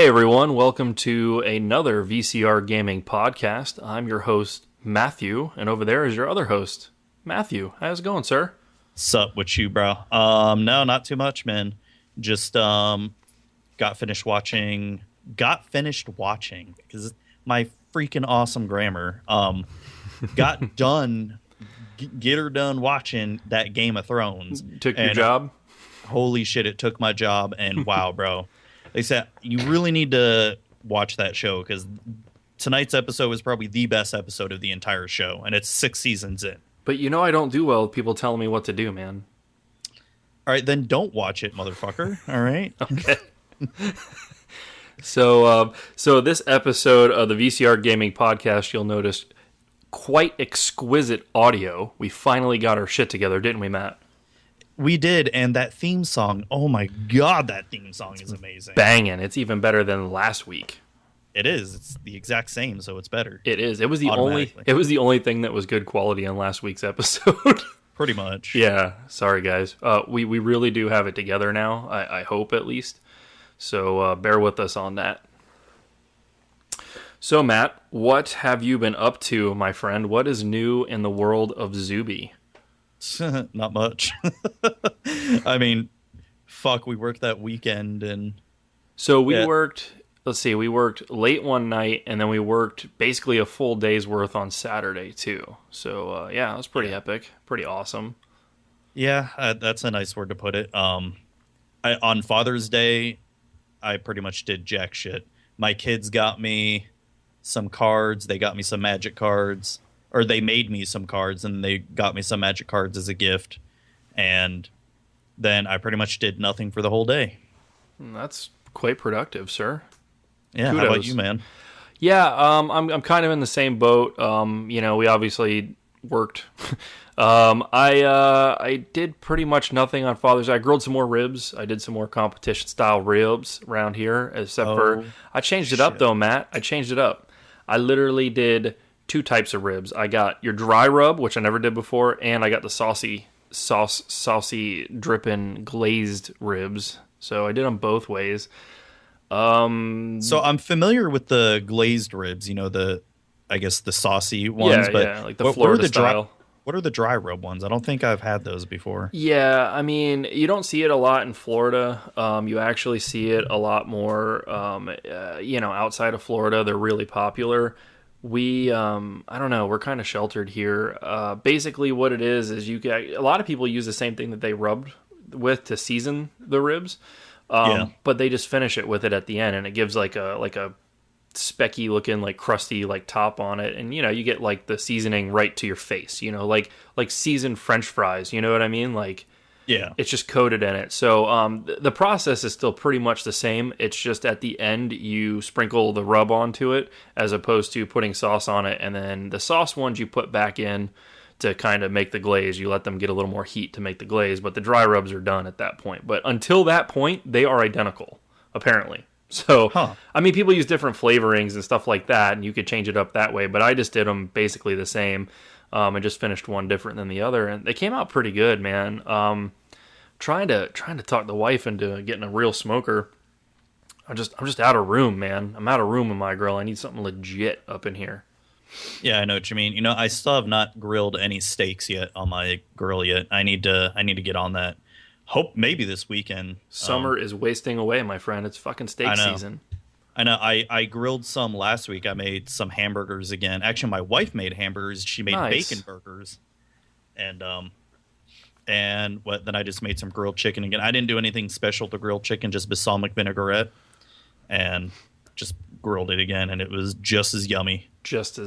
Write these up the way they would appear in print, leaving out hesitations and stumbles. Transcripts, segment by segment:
Hey everyone, welcome to another VCR gaming podcast. I'm your host, Matthew, and over there is your other host, Matthew. How's it going, sir? Sup with you, bro? No, not too much, man. Just got finished watching because my freaking awesome grammar. Got done, get her done watching that Game of Thrones. Took your job? Holy shit, it took my job, and wow, bro. They said you really need to watch that show because tonight's episode is probably the best episode of the entire show, and it's 6 seasons in. But you know I don't do well with people telling me what to do, man. All right, then don't watch it, motherfucker. All right? Okay. So this episode of the VCR Gaming Podcast, you'll notice quite exquisite audio. We finally got our shit together, didn't we, Matt? We did, and that theme song, oh my god, that theme song is amazing. Banging. It's even better than last week. It is. It's the exact same, so it's better. It is. It was the only thing that was good quality on last week's episode. Pretty much. Yeah. Sorry, guys. We really do have it together now. I hope, at least. So bear with us on that. So, Matt, what have you been up to, my friend? What is new in the world of Zuby? Not much. I mean, fuck, we worked that weekend and... So we worked, we worked late one night and then we worked basically a full day's worth on Saturday too. So yeah, it was pretty epic, pretty awesome. Yeah, that's a nice word to put it. On Father's Day, I pretty much did jack shit. My kids got me some cards, they got me some magic cards. Or they made me some cards, and they got me some magic cards as a gift. And then I pretty much did nothing for the whole day. That's quite productive, sir. Yeah, Kudos. How about you, man? Yeah, I'm kind of in the same boat. We obviously worked. I did pretty much nothing on Father's Day. I grilled some more ribs. I did some more competition-style ribs around here, except for... I changed it up, though, Matt. I changed it up. I literally did... 2 types of ribs. I got your dry rub, which I never did before, and I got the saucy dripping glazed ribs. So I did them both ways. So I'm familiar with the glazed ribs, I guess the saucy ones. Yeah, like the Florida style. What are the dry rub ones? I don't think I've had those before. Yeah, I mean, you don't see it a lot in Florida. You actually see it a lot more, outside of Florida. They're really popular. We, I don't know, we're kind of sheltered here. Basically what it is you get, a lot of people use the same thing that they rubbed with to season the ribs. But they just finish it with it at the end, and it gives like a specky looking, like crusty, like top on it. And, you get like the seasoning right to your face, like seasoned French fries, you know what I mean? Like, yeah, it's just coated in it. So the process is still pretty much the same. It's just at the end you sprinkle the rub onto it as opposed to putting sauce on it. And then the sauce ones you put back in to kind of make the glaze. You let them get a little more heat to make the glaze. But the dry rubs are done at that point. But until that point, they are identical, apparently. So, I mean, people use different flavorings and stuff like that, and you could change it up that way. But I just did them basically the same. I just finished one different than the other, and they came out pretty good, man. Trying to talk the wife into getting a real smoker. I'm just out of room, man. I'm out of room in my grill. I need something legit up in here. Yeah, I know what you mean. I still have not grilled any steaks yet on my grill yet. I need to get on that. Hope maybe this weekend. Summer is wasting away, my friend. It's fucking steak season. I know. I grilled some last week. I made some hamburgers again. Actually, my wife made hamburgers. She made bacon burgers, and then I just made some grilled chicken again. I didn't do anything special to grilled chicken, just balsamic vinaigrette, and just grilled it again, and it was just as yummy, just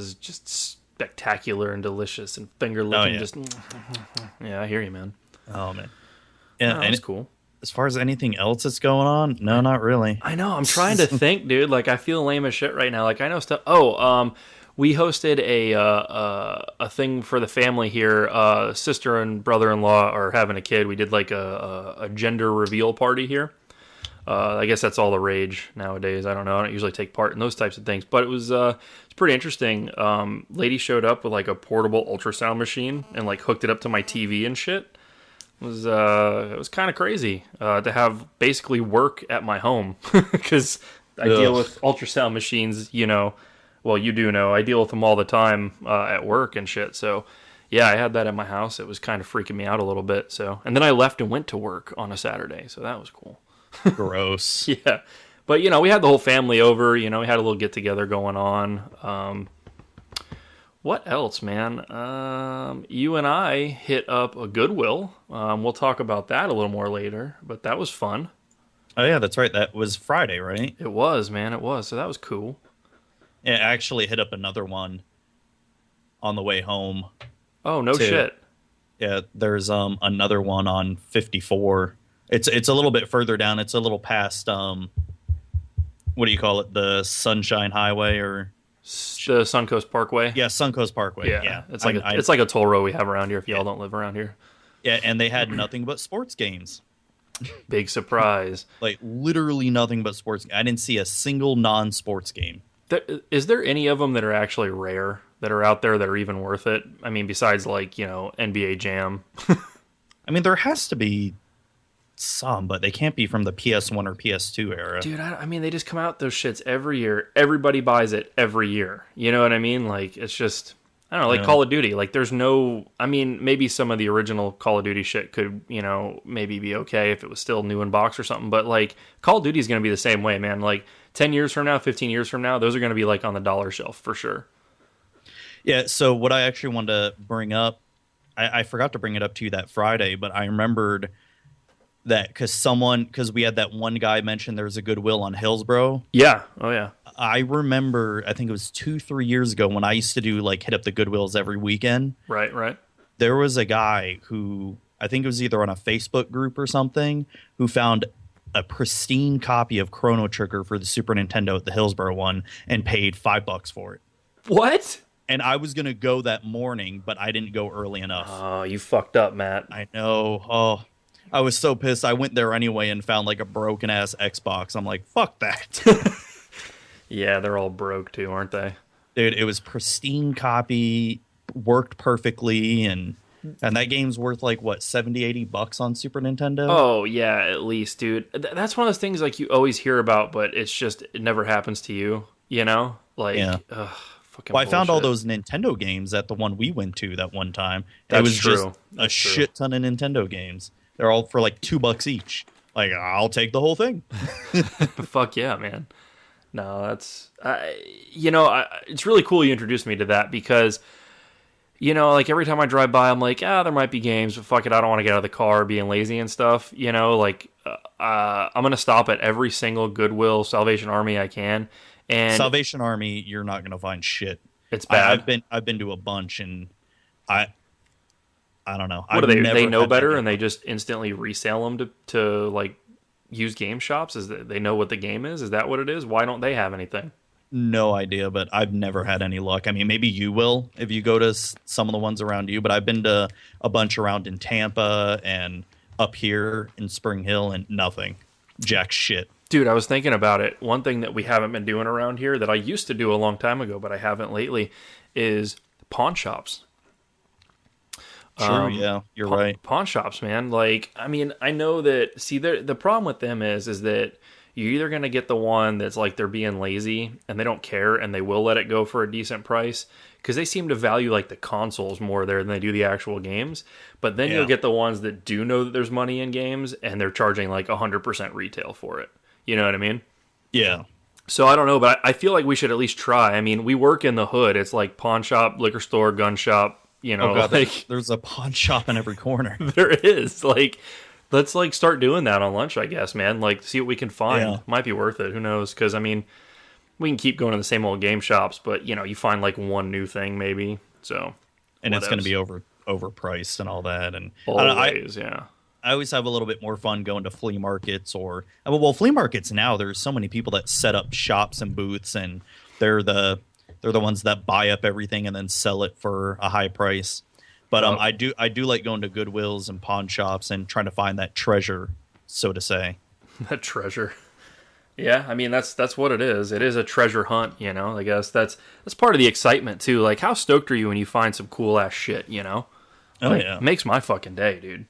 spectacular and delicious and finger licking. Yeah, I hear you, man. Oh man, yeah, that's cool. As far as anything else that's going on, no, not really. I know. I'm trying to think, dude. Like, I feel lame as shit right now. Like, I know stuff. We hosted a thing for the family here. Sister and brother-in-law are having a kid. We did like a gender reveal party here. I guess that's all the rage nowadays. I don't know. I don't usually take part in those types of things, but it's pretty interesting. Lady showed up with like a portable ultrasound machine and like hooked it up to my TV and shit. It was kind of crazy to have basically work at my home because I deal with ultrasound machines, you know. Well, you do know. I deal with them all the time at work and shit. So, yeah, I had that at my house. It was kind of freaking me out a little bit. So, and then I left and went to work on a Saturday. So that was cool. Gross. Yeah. But, you know, we had the whole family over. You know, we had a little get-together going on. What else, man? You and I hit up a Goodwill. We'll talk about that a little more later. But that was fun. Oh, yeah, that's right. That was Friday, right? It was, man. It was. So that was cool. Yeah, I actually hit up another one on the way home. Oh, no shit. Yeah, there's another one on 54. It's a little bit further down. It's a little past what do you call it? The Sunshine Highway or the Suncoast Parkway? Yeah, Suncoast Parkway. Yeah. It's like a toll road we have around here if y'all don't live around here. Yeah, and they had nothing but sports games. Big surprise. Like literally nothing but sports. I didn't see a single non-sports game. Is there any of them that are actually rare that are out there that are even worth it? I mean, besides like, you know, NBA Jam. I mean, there has to be some, but they can't be from the PS1 or PS2 era. Dude, I mean, they just come out those shits every year. Everybody buys it every year. You know what I mean? Like, it's just, I don't know, like Call of Duty. Like, there's no, I mean, maybe some of the original Call of Duty shit could, you know, maybe be okay if it was still new in box or something. But, like, Call of Duty is going to be the same way, man. Like, 10 years from now, 15 years from now, those are going to be, like, on the dollar shelf for sure. Yeah, so what I actually wanted to bring up, I forgot to bring it up to you that Friday, but I remembered that because we had that one guy mention there's a Goodwill on Hillsborough. Yeah. Oh, yeah. I remember, I think it was 2-3 years ago when I used to do like hit up the Goodwills every weekend. Right. There was a guy who, I think it was either on a Facebook group or something, who found a pristine copy of Chrono Trigger for the Super Nintendo at the Hillsborough one and paid $5 for it. What? And I was going to go that morning, but I didn't go early enough. Oh, you fucked up, Matt. I know. Oh, I was so pissed. I went there anyway and found like a broken ass Xbox. I'm like, fuck that. Yeah, they're all broke too, aren't they? Dude, it was pristine copy, worked perfectly, and that game's worth like what, $70-$80 on Super Nintendo? Oh, yeah, at least, dude. That's one of those things like you always hear about, but it's just it never happens to you, you know? Like, yeah. Fucking well, I found all bullshit. those Nintendo games at the one we went to that one time. That's it was true. just a shit ton of Nintendo games. They're all for like $2 each. Like, I'll take the whole thing. Fuck yeah, man. No, that's it's really cool you introduced me to that because, you know, like every time I drive by, I'm like, there might be games, but fuck it, I don't want to get out of the car being lazy and stuff. You know, like I'm gonna stop at every single Goodwill, Salvation Army I can. And Salvation Army, you're not gonna find shit. It's bad. I've been to a bunch, and I don't know. What do they know better, and they just instantly resell them to like used game shops? Is that they know what the game is? Is that what it is? Why don't they have anything? No idea, but I've never had any luck. I mean, maybe you will if you go to some of the ones around you, but I've been to a bunch around in Tampa and up here in Spring Hill, and nothing. Jack shit. Dude, I was thinking about it. One thing that we haven't been doing around here that I used to do a long time ago, but I haven't lately, is pawn shops. True, yeah, you're right. Pawn shops, man. Like, I mean, I know that, see, the problem with them is that you're either going to get the one that's like they're being lazy and they don't care and they will let it go for a decent price because they seem to value like the consoles more there than they do the actual games. But then you'll get the ones that do know that there's money in games and they're charging like 100% retail for it. You know what I mean? Yeah. So I don't know, but I feel like we should at least try. I mean, we work in the hood. It's like pawn shop, liquor store, gun shop, you know. Oh God, like, there's a pawn shop in every corner. There is. Like, let's like start doing that on lunch, I guess, man. Like, see what we can find. Yeah. Might be worth it. Who knows? Because, I mean, we can keep going to the same old game shops, but, you know, you find like one new thing maybe. So, and it's going to be overpriced and all that. And always, yeah. I always have a little bit more fun going to flea markets well, flea markets now, there's so many people that set up shops and booths, and they're the ones that buy up everything and then sell it for a high price. But I do like going to Goodwills and pawn shops and trying to find that treasure, so to say. That treasure. Yeah, I mean that's what it is. It is a treasure hunt, you know. I guess that's part of the excitement too. Like, how stoked are you when you find some cool ass shit, you know? Like, yeah. It makes my fucking day, dude.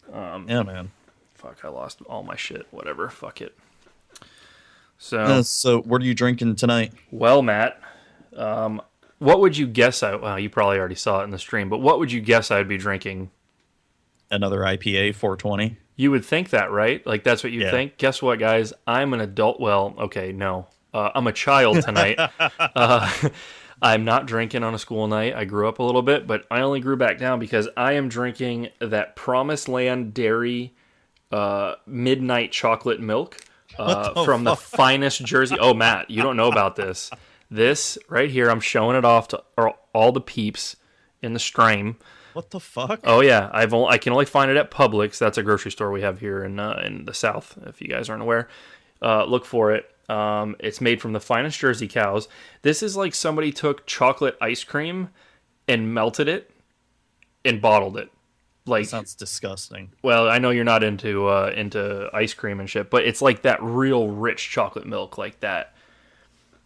Yeah, man. Fuck, I lost all my shit. Whatever. Fuck it. So what are you drinking tonight? Well, Matt, what would you guess well, you probably already saw it in the stream, but what would you guess I'd be drinking? Another IPA, 420. You would think that, right? Like, that's what you Yeah. think? Guess what, guys? I'm an adult. Well, okay, no. I'm a child tonight. I'm not drinking on a school night. I grew up a little bit, but I only grew back down because I am drinking that Promised Land Dairy midnight chocolate milk from the finest Jersey. Oh, Matt, you don't know about this. This right here, I'm showing it off to all the peeps in the stream. What the fuck? Oh yeah, I can only find it at Publix. That's a grocery store we have here in the South. If you guys aren't aware, look for it. It's made from the finest Jersey cows. This is like somebody took chocolate ice cream and melted it and bottled it. Like, That sounds disgusting. well, I know you're not into ice cream and shit, but it's like that real rich chocolate milk like that.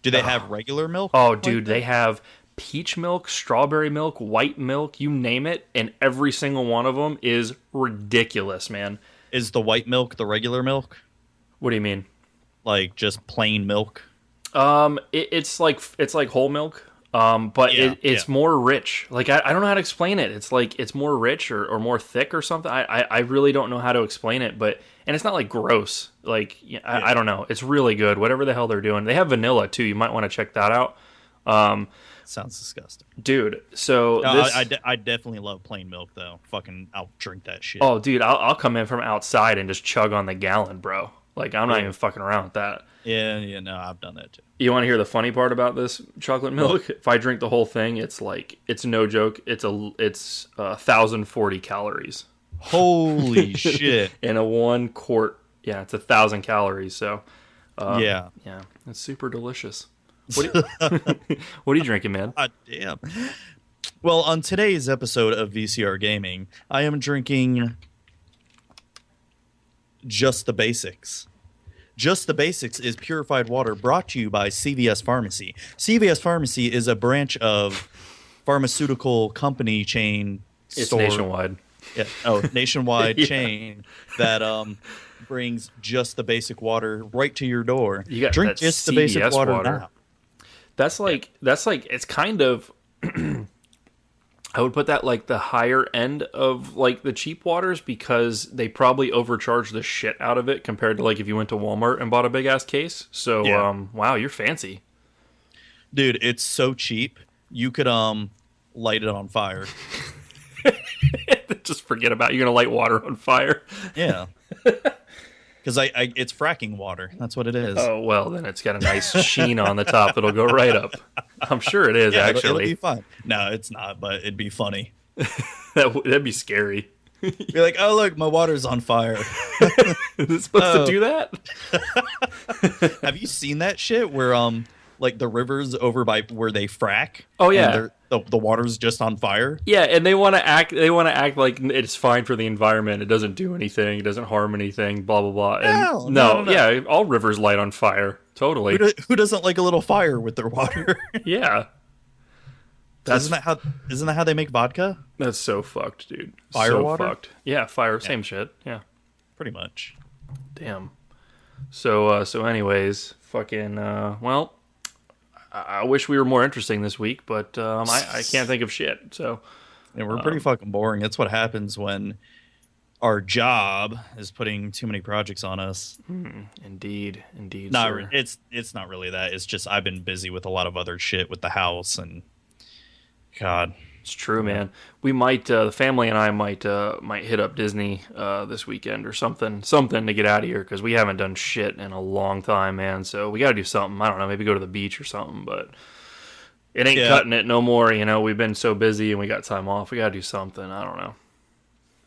Do they have regular milk? Oh, like dude, that? they have peach milk, strawberry milk, white milk, you name it, and every single one of them is ridiculous, man. Is the white milk the regular milk? What do you mean? Like just plain milk? It's like whole milk, but Yeah, it's more rich. Like I don't know how to explain it. It's like it's more rich or more thick or something. I really don't know how to explain it, and it's not like gross. Like I don't know. It's really good. Whatever the hell they're doing. They have vanilla too. You might want to check that out. Sounds disgusting. Dude, so No, this... I definitely love plain milk though. Fucking, I'll drink that shit. Oh, dude, I'll come in from outside and just chug on the gallon, bro. Like, I'm not even fucking around with that. Yeah, no, I've done that too. You want to hear the funny part about this chocolate milk? If I drink the whole thing, it's no joke. It's 1,040 calories. Holy shit. In a 1 quart. Yeah, it's 1,000 calories. So, Yeah. it's super delicious. What are you drinking, man? God damn. Well, on today's episode of VCR Gaming, I am drinking Just the Basics. Just the Basics is purified water brought to you by CVS Pharmacy. CVS Pharmacy is a branch of pharmaceutical company chain It's store. nationwide. Yeah. Oh, nationwide chain that brings Just the Basic water right to your door. You got Drink that Just the Basic CVS water water. now. That's like it's kind of I would put that like the higher end of like the cheap waters because they probably overcharge the shit out of it compared to like if you went to Walmart and bought a big ass case. So wow, you're fancy. Dude, it's so cheap. You could light it on fire. Just forget about it. You're gonna light water on fire. Yeah. Because it's fracking water. That's what it is. Oh well, then it's got a nice sheen on the top that'll go right up. I'm sure it is It'll actually. be fun. No, it's not, but it'd be funny. That'd be scary. Be like, oh look, my water's on fire. Is it supposed to do that? Have you seen that shit where like the rivers over by where they frack? Oh, yeah. and the water's just on fire. Yeah, and they want to act like it's fine for the environment. It doesn't do anything. It doesn't harm anything. Blah blah blah. And No. Yeah, all rivers light on fire. Totally. Who doesn't like a little fire with their water? Yeah. Isn't that how they make vodka? That's so fucked, dude. Fire so water? fucked. Yeah, fire. Same shit. Yeah. Pretty much. Damn. So anyways, fucking well, I wish we were more interesting this week, but I can't think of shit. So And we're pretty fucking boring. That's what happens when our job is putting too many projects on us. indeed, No, sir. it's not really that. It's just I've been busy with a lot of other shit with the house and God. It's true, man. We might, the family and I might hit up Disney this weekend or something to get out of here because we haven't done shit in a long time, man. So we got to do something. I don't know, maybe go to the beach or something, but it ain't cutting it no more. You know, we've been so busy and we got time off. We got to do something. I don't know.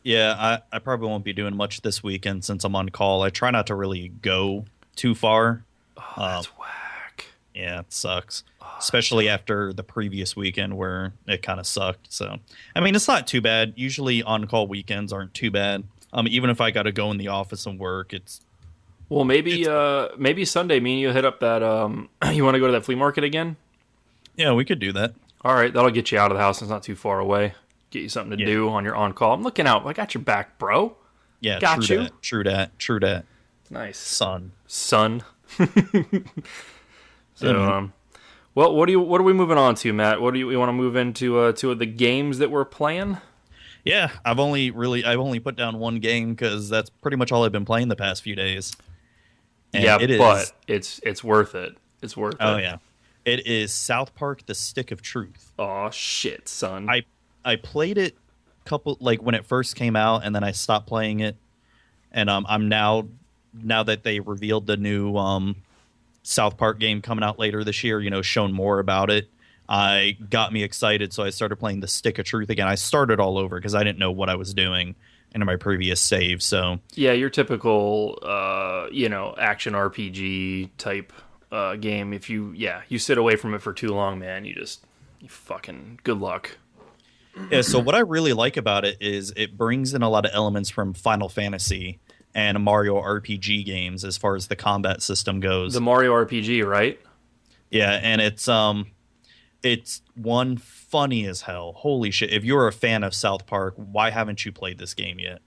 Yeah, I probably won't be doing much this weekend since I'm on call. I try not to really go too far. Oh, that's whack. Yeah, it sucks. Especially after the previous weekend where it kind of sucked. So, I mean, it's not too bad. Usually on-call weekends aren't too bad. Even if I got to go in the office and work, it's... Well, maybe Sunday, me and you hit up that, you want to go to that flea market again? Yeah, we could do that. All right, that'll get you out of the house. It's not too far away. Get you something to do on your on-call. I'm looking out. I got your back, bro. Yeah, got true you. that. True that. Nice. Son. Son. So, well, what are we moving on to, Matt? What do you want to move into to the games that we're playing? Yeah, I've only put down one game because that's pretty much all I've been playing the past few days. And yeah, it is, but it's worth it. It's worth it. Oh yeah, it is South Park: The Stick of Truth. Oh shit, son! I played it when it first came out, and then I stopped playing it. And I'm now that they revealed the new South Park game coming out later this year, shown more about it. I got me excited, so I started playing The Stick of Truth again. I started all over because I didn't know what I was doing in my previous save. So yeah, your typical action RPG type game. If you sit away from it for too long, man, you fucking good luck. Yeah, so what I really like about it is it brings in a lot of elements from Final Fantasy and Mario RPG games as far as the combat system goes. The Mario RPG, right? Yeah, and it's one funny as hell. Holy shit. If you're a fan of South Park, why haven't you played this game yet?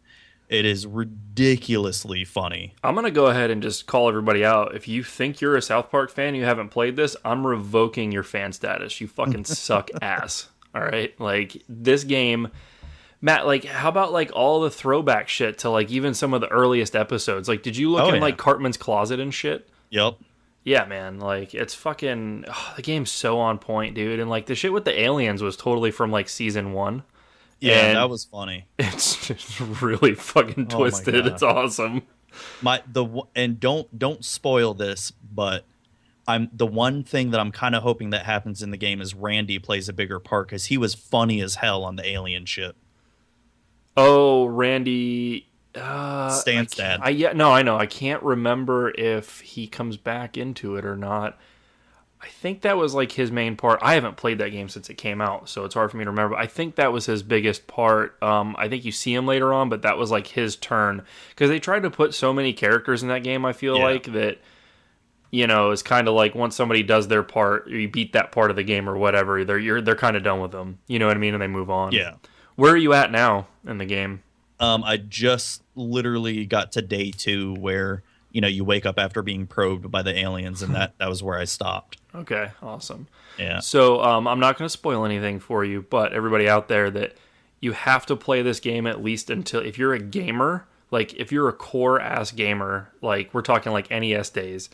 It is ridiculously funny. I'm going to go ahead and just call everybody out. If you think you're a South Park fan and you haven't played this, I'm revoking your fan status. You fucking suck ass. All right? Like, this game... Matt, like, how about, like, all the throwback shit to, like, even some of the earliest episodes? Like, did you look in, like, Cartman's closet and shit? Yep. Yeah, man, like, it's fucking... the game's so on point, dude. And, like, the shit with the aliens was totally from, like, season 1. Yeah, and that was funny. It's just really fucking twisted. It's awesome. Don't spoil this, but the one thing that I'm kind of hoping that happens in the game is Randy plays a bigger part because he was funny as hell on the alien ship. Oh, Randy... Stan's dad. I know. I can't remember if he comes back into it or not. I think that was like his main part. I haven't played that game since it came out, so it's hard for me to remember. I think that was his biggest part. I think you see him later on, but that was like his turn. Because they tried to put so many characters in that game, I feel like, that, it's kind of like once somebody does their part, you beat that part of the game or whatever, they're kind of done with them. You know what I mean? And they move on. Yeah. Where are you at now in the game? I just literally got to day 2 where, you wake up after being probed by the aliens, and that was where I stopped. Okay, awesome. Yeah. So I'm not going to spoil anything for you, but everybody out there, that you have to play this game at least until, if you're a gamer, like if you're a core-ass gamer, like we're talking like NES days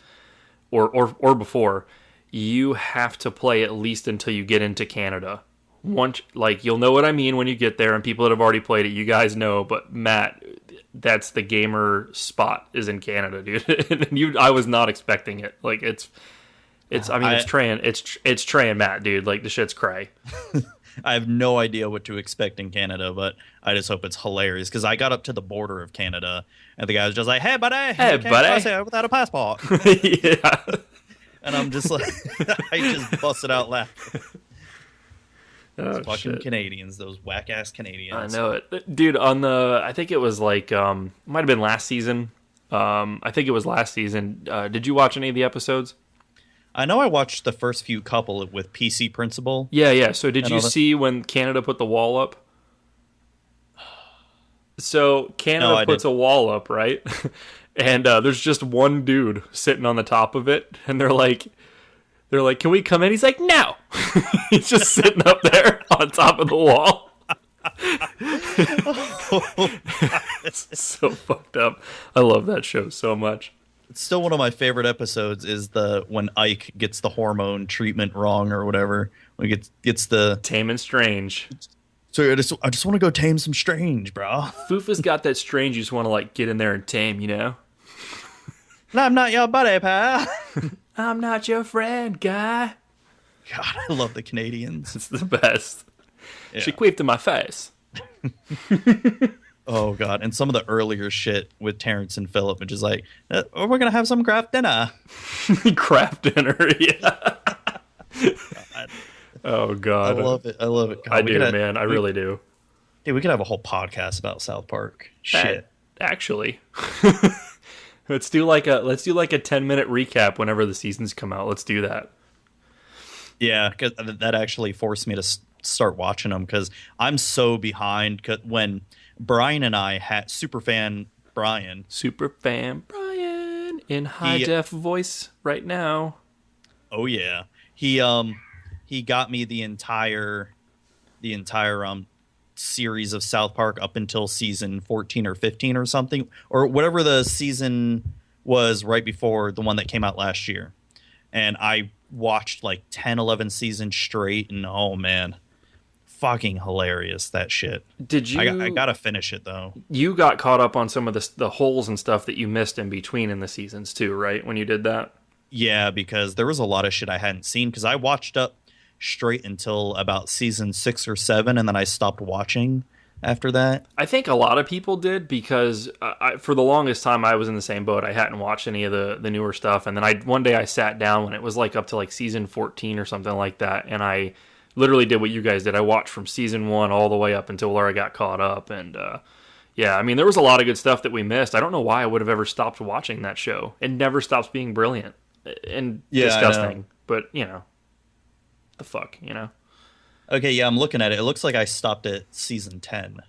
or before, you have to play at least until you get into Canada. Once, like, you'll know what I mean when you get there, and people that have already played it, you guys know. But Matt, that's the gamer spot, is in Canada, dude. And I was not expecting it. Like, it's Trey and Matt, dude. Like, the shit's cray. I have no idea what to expect in Canada, but I just hope it's hilarious because I got up to the border of Canada, and the guy was just like, "Hey, buddy, hey, buddy, cross here without a passport." Yeah, and I'm just like, I just busted out laughing. Those fucking shit. Canadians, those whack ass Canadians. I know it, dude. I think it was like might have been last season. I think it was last season. Did you watch any of the episodes? I know I watched the first few couple with PC Principal. Yeah. So did you see when Canada put the wall up? So Canada puts a wall up, right? And there's just one dude sitting on the top of it, and they're like, "Can we come in?" He's like, "No." He's just sitting up there on top of the wall. It's so fucked up. I love that show so much. It's still one of my favorite episodes is when Ike gets the hormone treatment wrong or whatever. When he gets the Tame and Strange. So I just want to go tame some strange, bro. Foofa's got that strange you just want to like get in there and tame, No, I'm not your buddy, pal. I'm not your friend, guy. God, I love the Canadians. It's the best. Yeah. She queefed in my face. Oh, God. And some of the earlier shit with Terrence and Phillip, which is like, we're going to have some craft dinner. Craft dinner, yeah. God. Oh, God. I love it. God, I do, man. I really do. Dude, we could have a whole podcast about South Park. Shit. Actually. Let's do like a 10-minute recap whenever the seasons come out. Let's do that. Yeah, because that actually forced me to start watching them because I'm so behind. Cause when Brian and I had Superfan Brian in high def voice right now. Oh yeah, he got me the entire series of South Park up until season 14 or 15 or something, or whatever the season was right before the one that came out last year. And I watched like 10, 11 seasons straight, and oh man, fucking hilarious, that shit. Did you? I gotta finish it though. You got caught up on some of the holes and stuff that you missed in between in the seasons too, right? When you did that? Yeah, because there was a lot of shit I hadn't seen, because I watched up straight until about season 6 or 7, and then I stopped watching after that. I think a lot of people did, because for the longest time I was in the same boat. I hadn't watched any of the newer stuff, and then one day I sat down when it was like up to like season 14 or something like that, and I literally did what you guys did. I watched from season 1 all the way up until where I got caught up, and yeah, I mean, there was a lot of good stuff that we missed. I don't know why I would have ever stopped watching that show. It never stops being brilliant and disgusting, but you know, the fuck, you know. Okay, yeah, I'm looking at it. It looks like I stopped at season 10.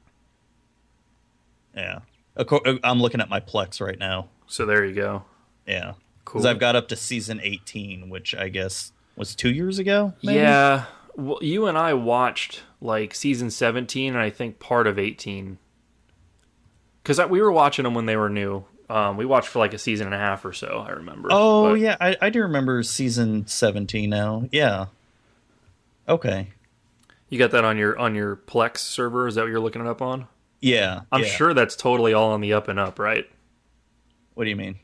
Yeah. I'm looking at my Plex right now. So there you go. Yeah. Cool. Because I've got up to season 18, which I guess was 2 years ago, maybe? Yeah. Well, you and I watched like season 17 and I think part of 18. Because we were watching them when they were new. We watched for like a season and a half or so, I remember. Oh, yeah. I do remember season 17 now. Yeah. Okay. You got that on your Plex server? Is that what you're looking it up on? Yeah. I'm sure that's totally all on the up and up, right? What do you mean?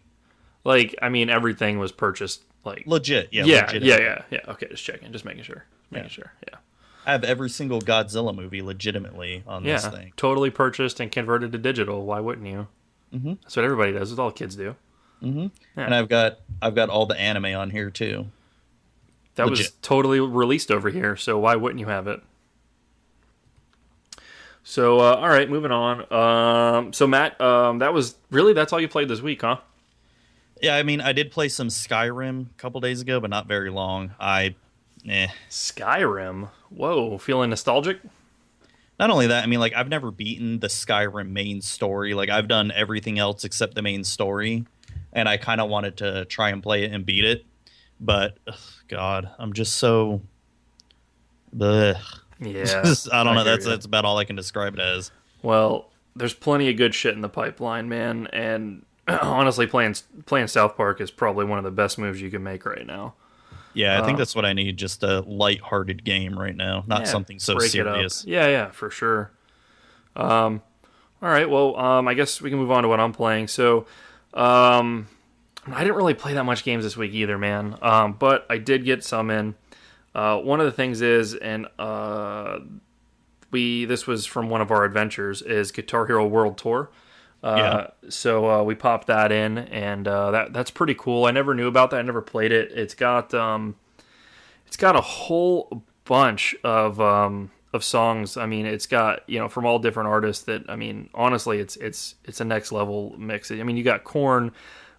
Like, I mean, everything was purchased like legit. Yeah. Yeah. Okay, just checking, just making sure. Yeah. I have every single Godzilla movie legitimately on this thing. Totally purchased and converted to digital. Why wouldn't you? Mm-hmm. That's what everybody does. That's all kids do. Mm-hmm. Yeah. And I've got all the anime on here too. That was totally released over here, so why wouldn't you have it? So, all right, moving on. So, Matt, that's all you played this week, huh? Yeah, I mean, I did play some Skyrim a couple days ago, but not very long. Skyrim? Whoa, feeling nostalgic? Not only that, I mean, like, I've never beaten the Skyrim main story. Like, I've done everything else except the main story, and I kind of wanted to try and play it and beat it. But, God, I'm just so... Blech. Yeah. I don't know. That's about all I can describe it as. Well, there's plenty of good shit in the pipeline, man. And honestly, playing South Park is probably one of the best moves you can make right now. Yeah, I think that's what I need. Just a light-hearted game right now, not something so serious. Yeah, for sure. All right, well, I guess we can move on to what I'm playing. So, I didn't really play that much games this week either, man. But I did get some in. One of the things is, and this was from one of our adventures, is Guitar Hero World Tour. So we popped that in, and that's pretty cool. I never knew about that. I never played it. It's got a whole bunch of songs. I mean, it's got, from all different artists that, I mean, honestly, it's a next level mix. I mean, you got Korn,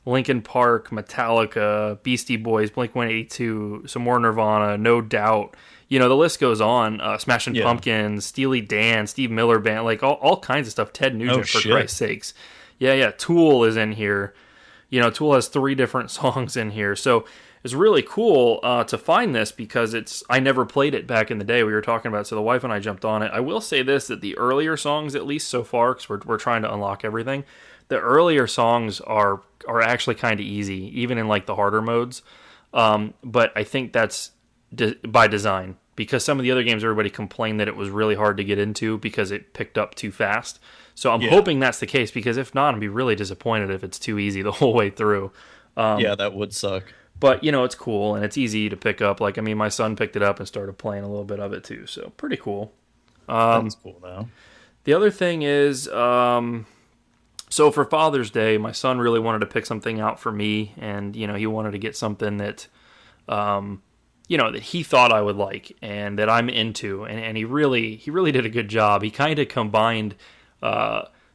Linkin Park, Metallica, Beastie Boys, Blink-182, some more Nirvana, No Doubt. The list goes on. Smashing Pumpkins, Steely Dan, Steve Miller Band, like all kinds of stuff. Ted Nugent, for Christ's sakes. Yeah. Tool is in here. Tool has 3 different songs in here. So it's really cool to find this, because I never played it back in the day. We were talking about it, so the wife and I jumped on it. I will say this, that the earlier songs, at least so far, because we're trying to unlock everything, the earlier songs are actually kind of easy, even in like the harder modes. But I think that's by design, because some of the other games, everybody complained that it was really hard to get into because it picked up too fast. So I'm hoping that's the case, because if not, I'd be really disappointed if it's too easy the whole way through. Yeah, that would suck. But, it's cool, and it's easy to pick up. Like, I mean, my son picked it up and started playing a little bit of it too, so pretty cool. That's cool, though. The other thing is, so for Father's Day, my son really wanted to pick something out for me, and, he wanted to get something that, that he thought I would like and that I'm into, and he really did a good job. He kind of combined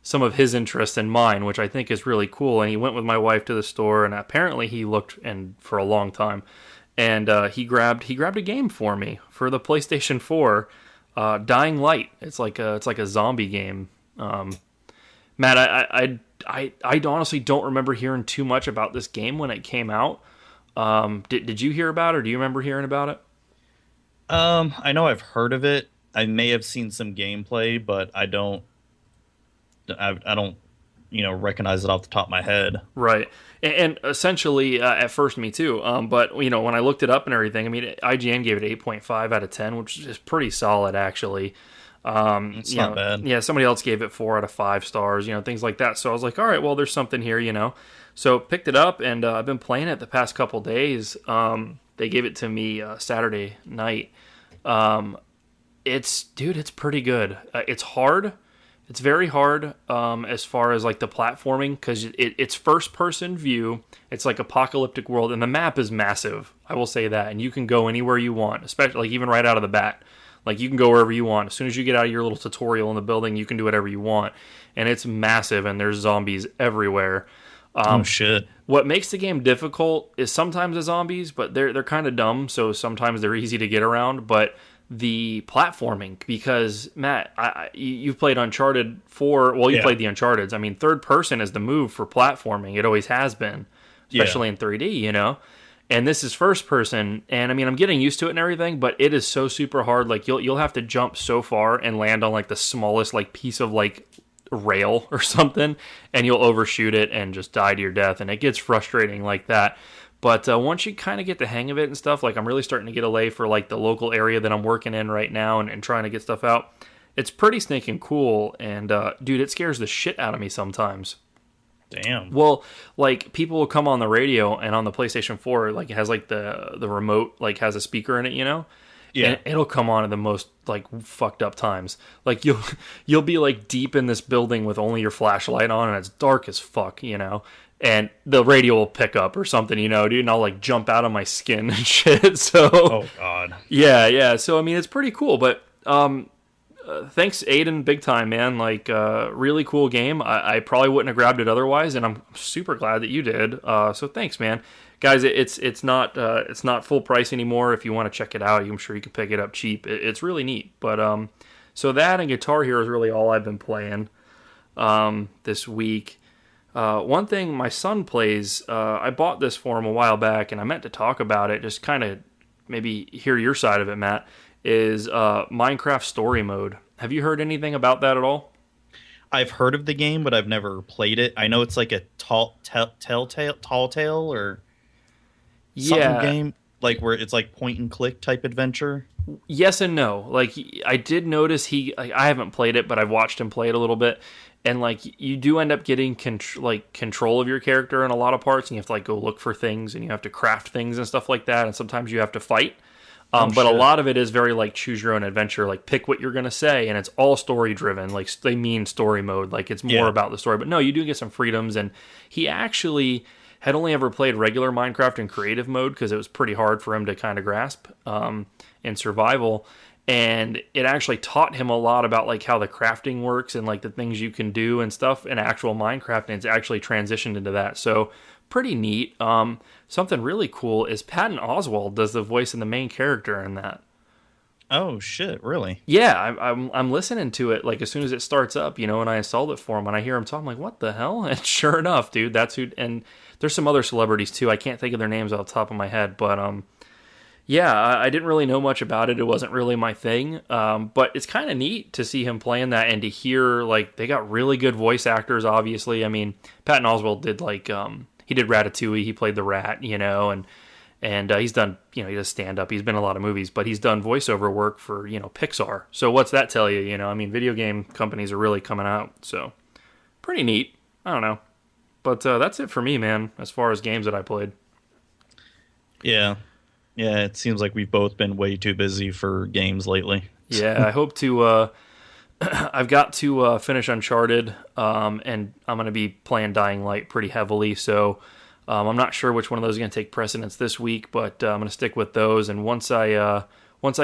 some of his interests and mine, which I think is really cool. And he went with my wife to the store, and apparently he looked for a long time, and he grabbed a game for me for the PlayStation 4, Dying Light. It's like a zombie game. Matt, I honestly don't remember hearing too much about this game when it came out. Did you hear about it, or do you remember hearing about it? I know I've heard of it. I may have seen some gameplay, but I don't, recognize it off the top of my head. Right. And essentially, at first, me too. But, when I looked it up and everything, I mean, IGN gave it 8.5 out of 10, which is pretty solid, actually. It's not bad. Yeah, somebody else gave it 4 out of 5 stars, things like that. So I was like, all right, well, there's something here. So picked it up, and I've been playing it the past couple days. They gave it to me Saturday night. It's pretty good. It's hard. It's very hard as far as like the platforming, because it's first person view. It's like apocalyptic world, and the map is massive. I will say that, and you can go anywhere you want, especially like even right out of the bat. Like you can go wherever you want. As soon as you get out of your little tutorial in the building, you can do whatever you want, and it's massive. And there's zombies everywhere. Oh shit! What makes the game difficult is sometimes the zombies, but they're kind of dumb, so sometimes they're easy to get around. But the platforming, because Matt, you've played Uncharted 4. Well, you played the Uncharted's. I mean, third person is the move for platforming. It always has been, especially in 3D. And this is first person, and I mean, I'm getting used to it and everything, but it is so super hard. Like you'll have to jump so far and land on like the smallest like piece of like rail or something, and you'll overshoot it and just die to your death, and it gets frustrating like that. But once you kind of get the hang of it and stuff, like I'm really starting to get a lay for like the local area that I'm working in right now, and trying to get stuff out. It's pretty stinking cool, and dude, it scares the shit out of me sometimes. Damn. Well, like people will come on the radio, and on the PlayStation 4, like it has like the remote like has a speaker in it, Yeah. And it'll come on at the most like fucked up times. Like you'll be like deep in this building with only your flashlight on, and it's dark as fuck, and the radio will pick up or something, dude, and I'll like jump out of my skin and shit. So Oh god. yeah. So I mean, it's pretty cool, but thanks, Aiden, big time, man. Like, really cool game. I probably wouldn't have grabbed it otherwise, and I'm super glad that you did. So thanks, man. Guys, it's not full price anymore. If you want to check it out, I'm sure you can pick it up cheap. It's really neat. But so that and Guitar Hero is really all I've been playing this week. One thing my son plays, I bought this for him a while back, and I meant to talk about it, just kind of maybe hear your side of it, Matt, is Minecraft Story Mode. Have you heard anything about that at all? I've heard of the game, but I've never played it. I know it's like a tall tale or something game, like where it's like point and click type adventure. Yes and no. Like I did notice I haven't played it, but I've watched him play it a little bit. And like you do end up getting control of your character in a lot of parts, and you have to like go look for things, and you have to craft things and stuff like that. And sometimes you have to fight. But shit. A lot of it is very like choose your own adventure, like pick what you're going to say, and it's all story driven. Like they mean story mode, like it's more about the story. But no, you do get some freedoms, and he actually had only ever played regular Minecraft in creative mode because it was pretty hard for him to kind of grasp in survival. And it actually taught him a lot about like how the crafting works and like the things you can do and stuff in actual Minecraft, and it's actually transitioned into that. So pretty neat. Something really cool is Patton Oswalt does the voice of the main character in that. Oh shit! Really? Yeah, I'm listening to it like as soon as it starts up, and I installed it for him, and I hear him talk. I'm like, what the hell? And sure enough, dude, that's who. And there's some other celebrities too. I can't think of their names off the top of my head, but yeah, I didn't really know much about it. It wasn't really my thing, but it's kind of neat to see him playing that and to hear like they got really good voice actors. Obviously, I mean, Patton Oswalt did like he did Ratatouille. He played the rat, and he's done, he does stand up. He's been in a lot of movies, but he's done voiceover work for Pixar. So what's that tell you? I mean, video game companies are really coming out. So pretty neat. I don't know, but that's it for me, man. As far as games that I played. Yeah. Yeah, it seems like we've both been way too busy for games lately. Yeah, I hope to. I've got to finish Uncharted, and I'm going to be playing Dying Light pretty heavily. So I'm not sure which one of those is going to take precedence this week, but I'm going to stick with those. And once I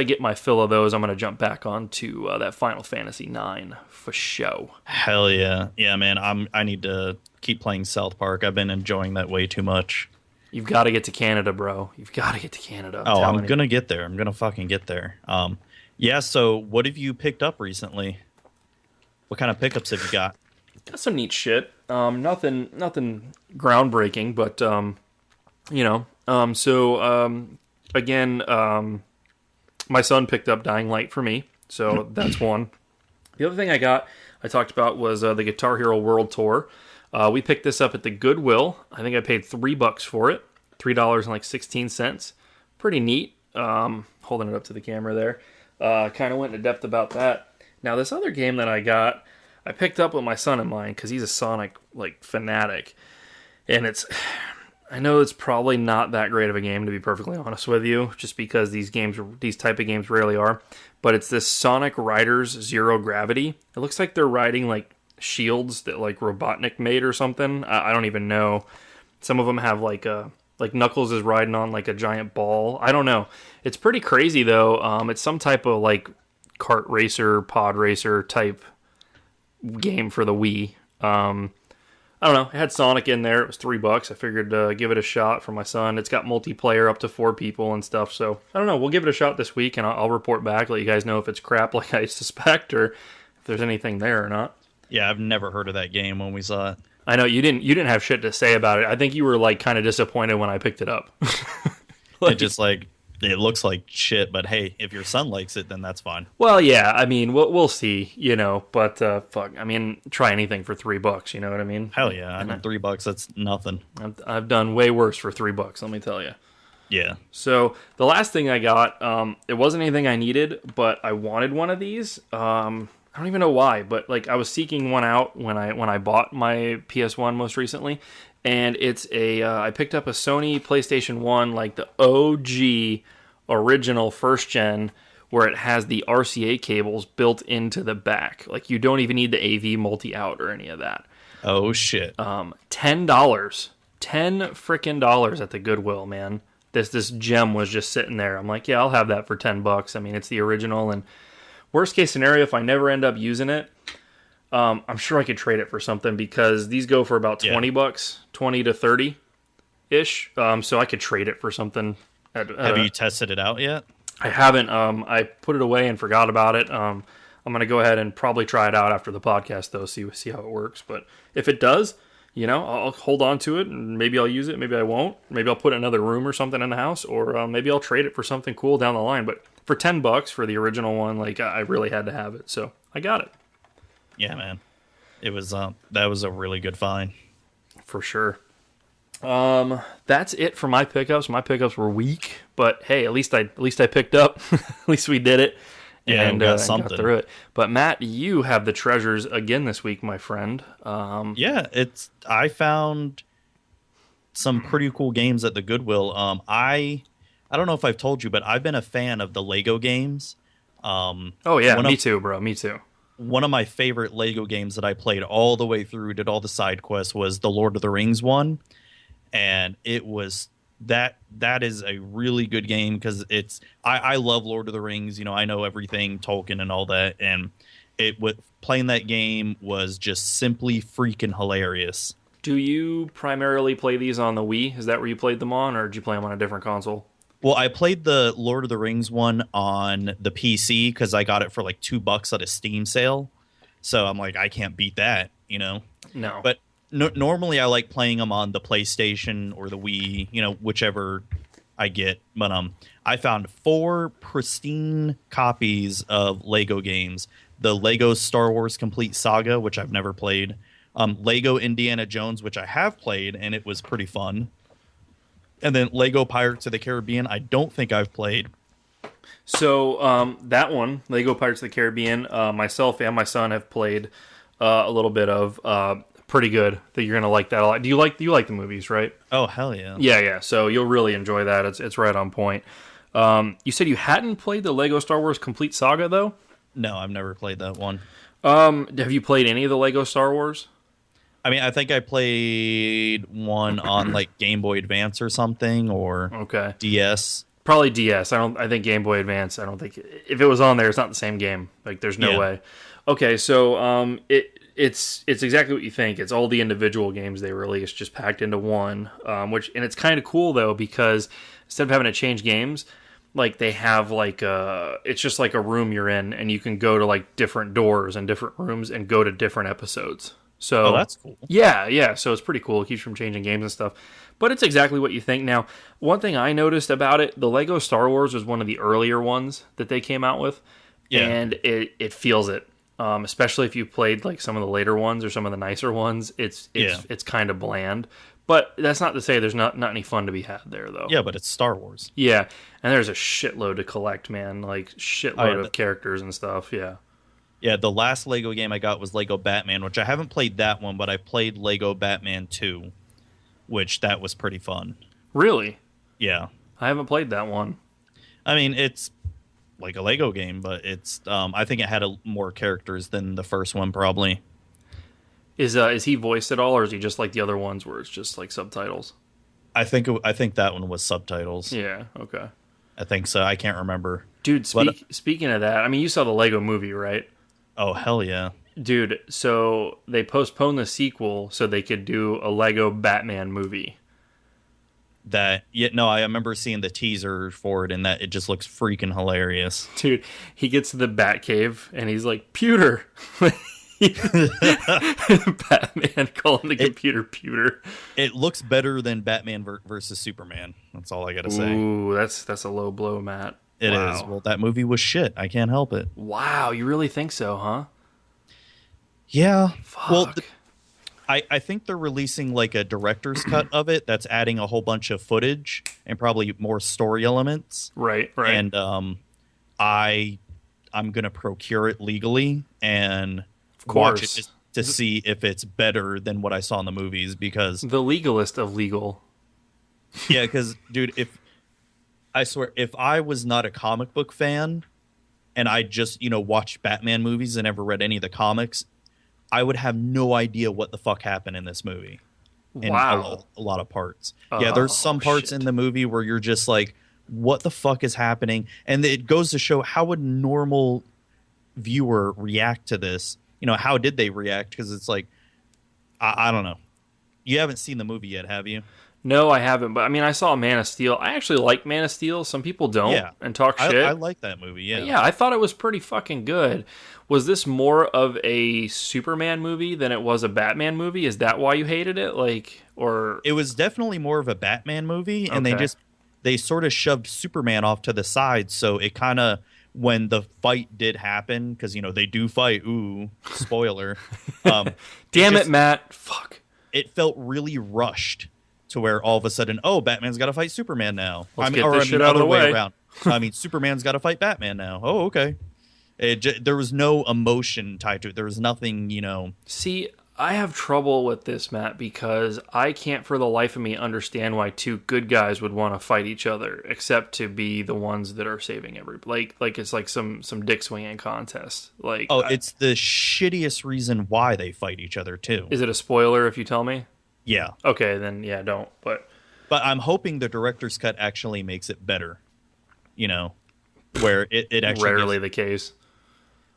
get my fill of those, I'm going to jump back onto that Final Fantasy IX for show. Hell yeah, yeah, man! I need to keep playing South Park. I've been enjoying that way too much. You've got to get to Canada, bro. You've got to get to Canada. I'm going to get there. I'm going to fucking get there. Yeah, so what have you picked up recently? What kind of pickups have you got? Got some neat shit. Nothing groundbreaking, but again, my son picked up Dying Light for me, so that's one. The other thing I talked about was the Guitar Hero World Tour. We picked this up at the Goodwill. I think I paid $3 for it, $3.16. Pretty neat. Holding it up to the camera there. Kind of went into depth about that. Now, this other game that I picked up with my son in mind because he's a Sonic fanatic, and I know it's probably not that great of a game, to be perfectly honest with you, just because these type of games rarely are. But it's this Sonic Riders Zero Gravity. It looks like they're riding shields that Robotnik made or something. I don't even know. Some of them have like Knuckles is riding on a giant ball. I don't know. It's pretty crazy though. It's some type of kart racer, pod racer type game for the Wii. I don't know. It had Sonic in there. It was $3. I figured give it a shot for my son. It's got multiplayer up to 4 people and stuff. So I don't know. We'll give it a shot this week, and I'll report back, let you guys know if it's crap like I suspect, or if there's anything there or not. Yeah, I've never heard of that game when we saw it. I know you didn't have shit to say about it. I think you were kind of disappointed when I picked it up. It just it looks like shit, but hey, if your son likes it, then that's fine. Well, yeah, I mean, we'll see, but fuck, I mean, try anything for $3, you know what I mean? Hell yeah, I mean, $3, that's nothing. I've done way worse for $3, let me tell you. Yeah. So, the last thing I got, it wasn't anything I needed, but I wanted one of these. I don't even know why, but I was seeking one out when I bought my PS1 most recently, and it's I picked up a Sony PlayStation 1, the OG original first gen, where it has the RCA cables built into the back. You don't even need the AV multi-out or any of that. Oh shit. $10. $10 frickin' dollars at the Goodwill, man. This gem was just sitting there. I'm like, yeah, I'll have that for $10. I mean, it's the original, and worst case scenario, if I never end up using it, I'm sure I could trade it for something, because these go for about $20, 20 to 30 ish. So I could trade it for something. Have you tested it out yet? I haven't. I put it away and forgot about it. I'm gonna go ahead and probably try it out after the podcast, though. See how it works. But if it does, I'll hold on to it, and maybe I'll use it. Maybe I won't. Maybe I'll put another room or something in the house, or maybe I'll trade it for something cool down the line. But for $10 for the original one, I really had to have it, so I got it. Yeah, man. It was that was a really good find. For sure. That's it for my pickups. My pickups were weak, but hey, at least I picked up. At least we did it. Yeah, and got something. Got through it. But Matt, you have the treasures again this week, my friend. Yeah, I found some pretty cool games at the Goodwill. I don't know if I've told you, but I've been a fan of the Lego games. Oh yeah, me too, bro. Me too. One of my favorite Lego games that I played all the way through, did all the side quests, was the Lord of the Rings one. And it was that is a really good game, because I love Lord of the Rings. I know everything Tolkien and all that, and playing that game was just simply freaking hilarious. Do you primarily play these on the Wii? Is that where you played them on, or did you play them on a different console? Well, I played the Lord of the Rings one on the PC because I got it for $2 at a Steam sale. So I'm like, I can't beat that, No. But normally I like playing them on the PlayStation or the Wii, whichever I get. But I found 4 pristine copies of Lego games. The Lego Star Wars Complete Saga, which I've never played. Lego Indiana Jones, which I have played, and it was pretty fun. And then Lego Pirates of the Caribbean, I don't think I've played. So that one, Lego Pirates of the Caribbean, myself and my son have played a little bit of. Pretty good. I think you're gonna like that a lot. Do you like the movies, right? Oh hell yeah. Yeah. So you'll really enjoy that. It's right on point. You said you hadn't played the Lego Star Wars Complete Saga though? No, I've never played that one. Have you played any of the Lego Star Wars? I mean, I think I played one on Game Boy Advance or something, or DS. Probably DS. I think Game Boy Advance. I don't think if it was on there, it's not the same game. There's no way. Okay, so it's exactly what you think. It's all the individual games they release just packed into one. And it's kind of cool though, because instead of having to change games, they have it's just like a room you're in, and you can go to different doors and different rooms and go to different episodes. Oh, So that's cool. yeah. So it's pretty cool. It keeps you from changing games and stuff. But it's exactly what you think. Now, one thing I noticed about it, the Lego Star Wars was one of the earlier ones that they came out with, Yeah. and it feels it. Especially if you played like some of the later ones or some of the nicer ones, it's kind of bland. But that's not to say there's not any fun to be had there, though. Yeah, but it's Star Wars. Yeah, and there's a shitload to collect, man. Like shitload of characters and stuff. Yeah. Yeah, the last Lego game I got was Lego Batman, which I haven't played that one, but I played Lego Batman 2, which that was pretty fun. Really? Yeah. I haven't played that one. I mean, it's like a Lego game, but it's I think it had more characters than the first one probably. Is he voiced at all, or is he just like the other ones where it's just like subtitles? I think that one was subtitles. Yeah, okay. I think so. I can't remember. Dude, speaking of that, I mean, you saw the Lego movie, right? Oh, hell yeah. Dude, so they postponed the sequel so they could do a Lego Batman movie. I remember seeing the teaser for it, and that it just looks freaking hilarious. Dude, he gets to the Batcave, and he's like, pewter. Batman calling the computer pewter. It looks better than Batman versus Superman. That's all I gotta say. Ooh, that's a low blow, Matt. It is. Well, that movie was shit. I can't help it. Wow, you really think so, huh? Yeah. Fuck. Well, I think they're releasing like a director's cut of it that's adding a whole bunch of footage and probably more story elements. Right. And I'm gonna procure it legally and watch it just to see if it's better than what I saw in the movies, because the legalist of legal. Yeah, because dude, if I was not a comic book fan and I just watched Batman movies and never read any of the comics, I would have no idea what the fuck happened in this movie. Wow. A lot of parts. Yeah, there's some parts in the movie where you're just like, what the fuck is happening? And it goes to show how would normal viewer react to this. How did they react? Because it's like, I don't know. You haven't seen the movie yet, have you? No, I haven't. But I mean, I saw Man of Steel. I actually like Man of Steel. Some people don't and talk shit. I like that movie, yeah. Yeah, I thought it was pretty fucking good. Was this more of a Superman movie than it was a Batman movie? Is that why you hated it? It was definitely more of a Batman movie, and they sort of shoved Superman off to the side, so it kind of, when the fight did happen, because they do fight, ooh, spoiler. Damn it, Matt. Fuck. It felt really rushed to where all of a sudden, Batman's got to fight Superman now. Let's get this shit out of the way. Around. I mean, Superman's got to fight Batman now. Oh, okay. There was no emotion tied to it. There was nothing, See, I have trouble with this, Matt, because I can't for the life of me understand why two good guys would want to fight each other, except to be the ones that are saving everybody. Like it's like some dick swinging contest. It's the shittiest reason why they fight each other too. Is it a spoiler if you tell me? Yeah. Okay, then yeah, don't. But I'm hoping the director's cut actually makes it better. Where it actually rarely the case.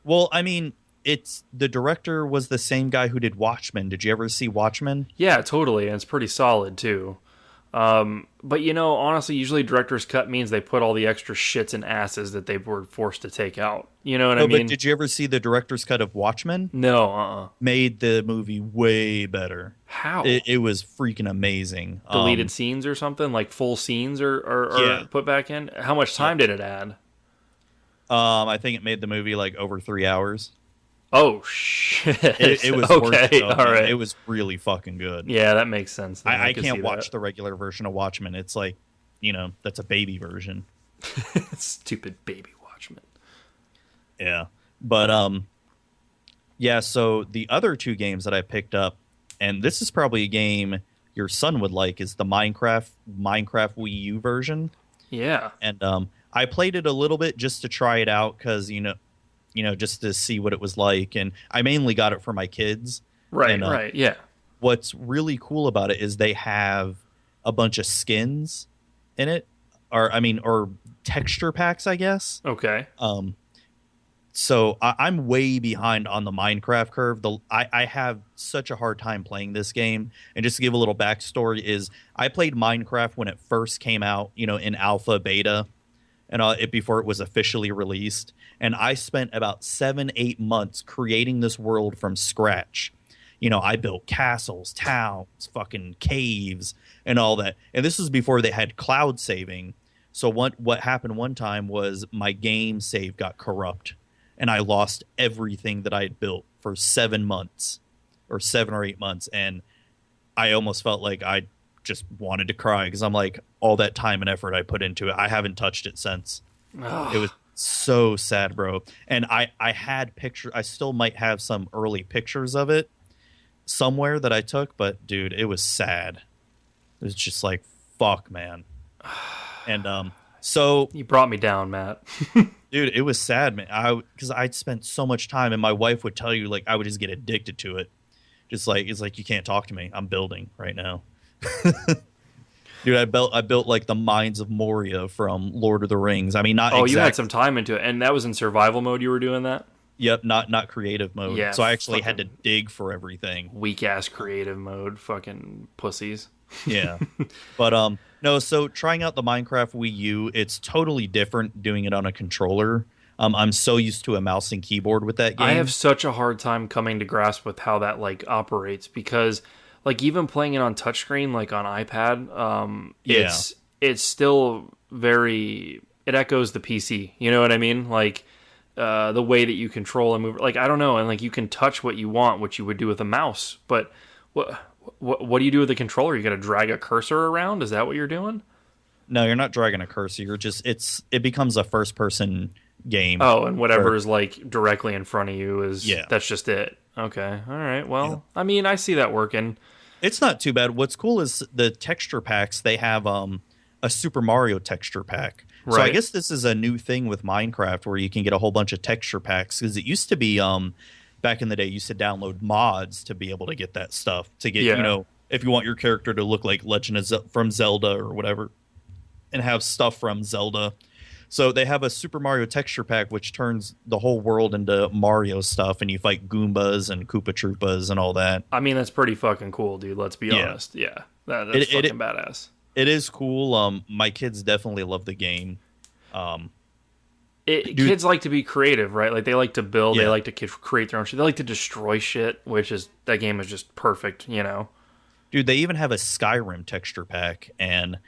Well, I mean, the director was the same guy who did Watchmen. Did you ever see Watchmen? Yeah, totally, and it's pretty solid too. But honestly, usually director's cut means they put all the extra shits and asses that they were forced to take out. You know what I mean? But did you ever see the director's cut of Watchmen? No, Made the movie way better. How? It was freaking amazing. Deleted scenes or something? Like full scenes are put back in? How much time did it add? I think it made the movie like over 3 hours. Oh shit! It was okay. Worth it, all right. It was really fucking good. Yeah, that makes sense. I can't watch the regular version of Watchmen. It's like, that's a baby version. Stupid baby Watchmen. Yeah, but so the other two games that I picked up, and this is probably a game your son would like, is the Minecraft Wii U version. Yeah, and I played it a little bit just to try it out because just to see what it was like, and I mainly got it for my kids. Right, right, yeah. What's really cool about it is they have a bunch of skins in it, or texture packs, I guess. Okay. So I'm way behind on the Minecraft curve. I have such a hard time playing this game. And just to give a little backstory is I played Minecraft when it first came out, in alpha, beta, and before it was officially released. And I spent about 7-8 months creating this world from scratch. I built castles, towns, fucking caves, and all that. And this was before they had cloud saving. So what happened one time was my game save got corrupt, and I lost everything that I had built for 7 months, or 7 or 8 months, and I almost felt like I just wanted to cry because I'm like, all that time and effort I put into it, I haven't touched it since. It was so sad, bro. And I had pictures. I still might have some early pictures of it somewhere that I took, but dude, it was sad. It was just like, fuck, man. And so You brought me down, Matt. dude, it was sad, man. Because I'd spent so much time, and my wife would tell you, like, I would just get addicted to it. Just like, it's like, you can't talk to me. I'm building right now. Dude, I built like the mines of Moria from Lord of the Rings. I mean, not. Oh, you had some time into it, and that was in survival mode. You were doing that. Yep, not creative mode. Yeah, so I actually had to dig for everything. Weak ass creative mode, fucking pussies. Yeah, but no. So trying out the Minecraft Wii U, it's totally different doing it on a controller. I'm so used to a mouse and keyboard with that game. I have such a hard time coming to grasp with how that like operates because. Like, even playing it on touchscreen, like on iPad, it's still very... It echoes the PC, you know what I mean? Like, the way that you control and move... Like, I don't know, and like, you can touch what you want, which you would do with a mouse, but what do you do with the controller? You gotta drag a cursor around? Is that what you're doing? No, you're not dragging a cursor. You're just... It becomes a first-person game. Oh, and whatever is, like, directly in front of you is... Yeah. That's just it. Okay, all right, well, I mean, I see that working. It's not too bad. What's cool is the texture packs. They have a Super Mario texture pack. Right. So I guess this is a new thing with Minecraft where you can get a whole bunch of texture packs because it used to be back in the day you used to download mods to be able to get that stuff to get if you want your character to look like Legend of from Zelda or whatever and have stuff from Zelda. So they have a Super Mario texture pack which turns the whole world into Mario stuff, and you fight Goombas and Koopa Troopas and all that. I mean, that's pretty fucking cool, dude. Let's be honest. Yeah, that's fucking badass. It is cool. My kids definitely love the game. Kids like to be creative, right? Like, they like to build. Yeah. They like to create their own shit. They like to destroy shit, that game is just perfect, you know? Dude, they even have a Skyrim texture pack, and...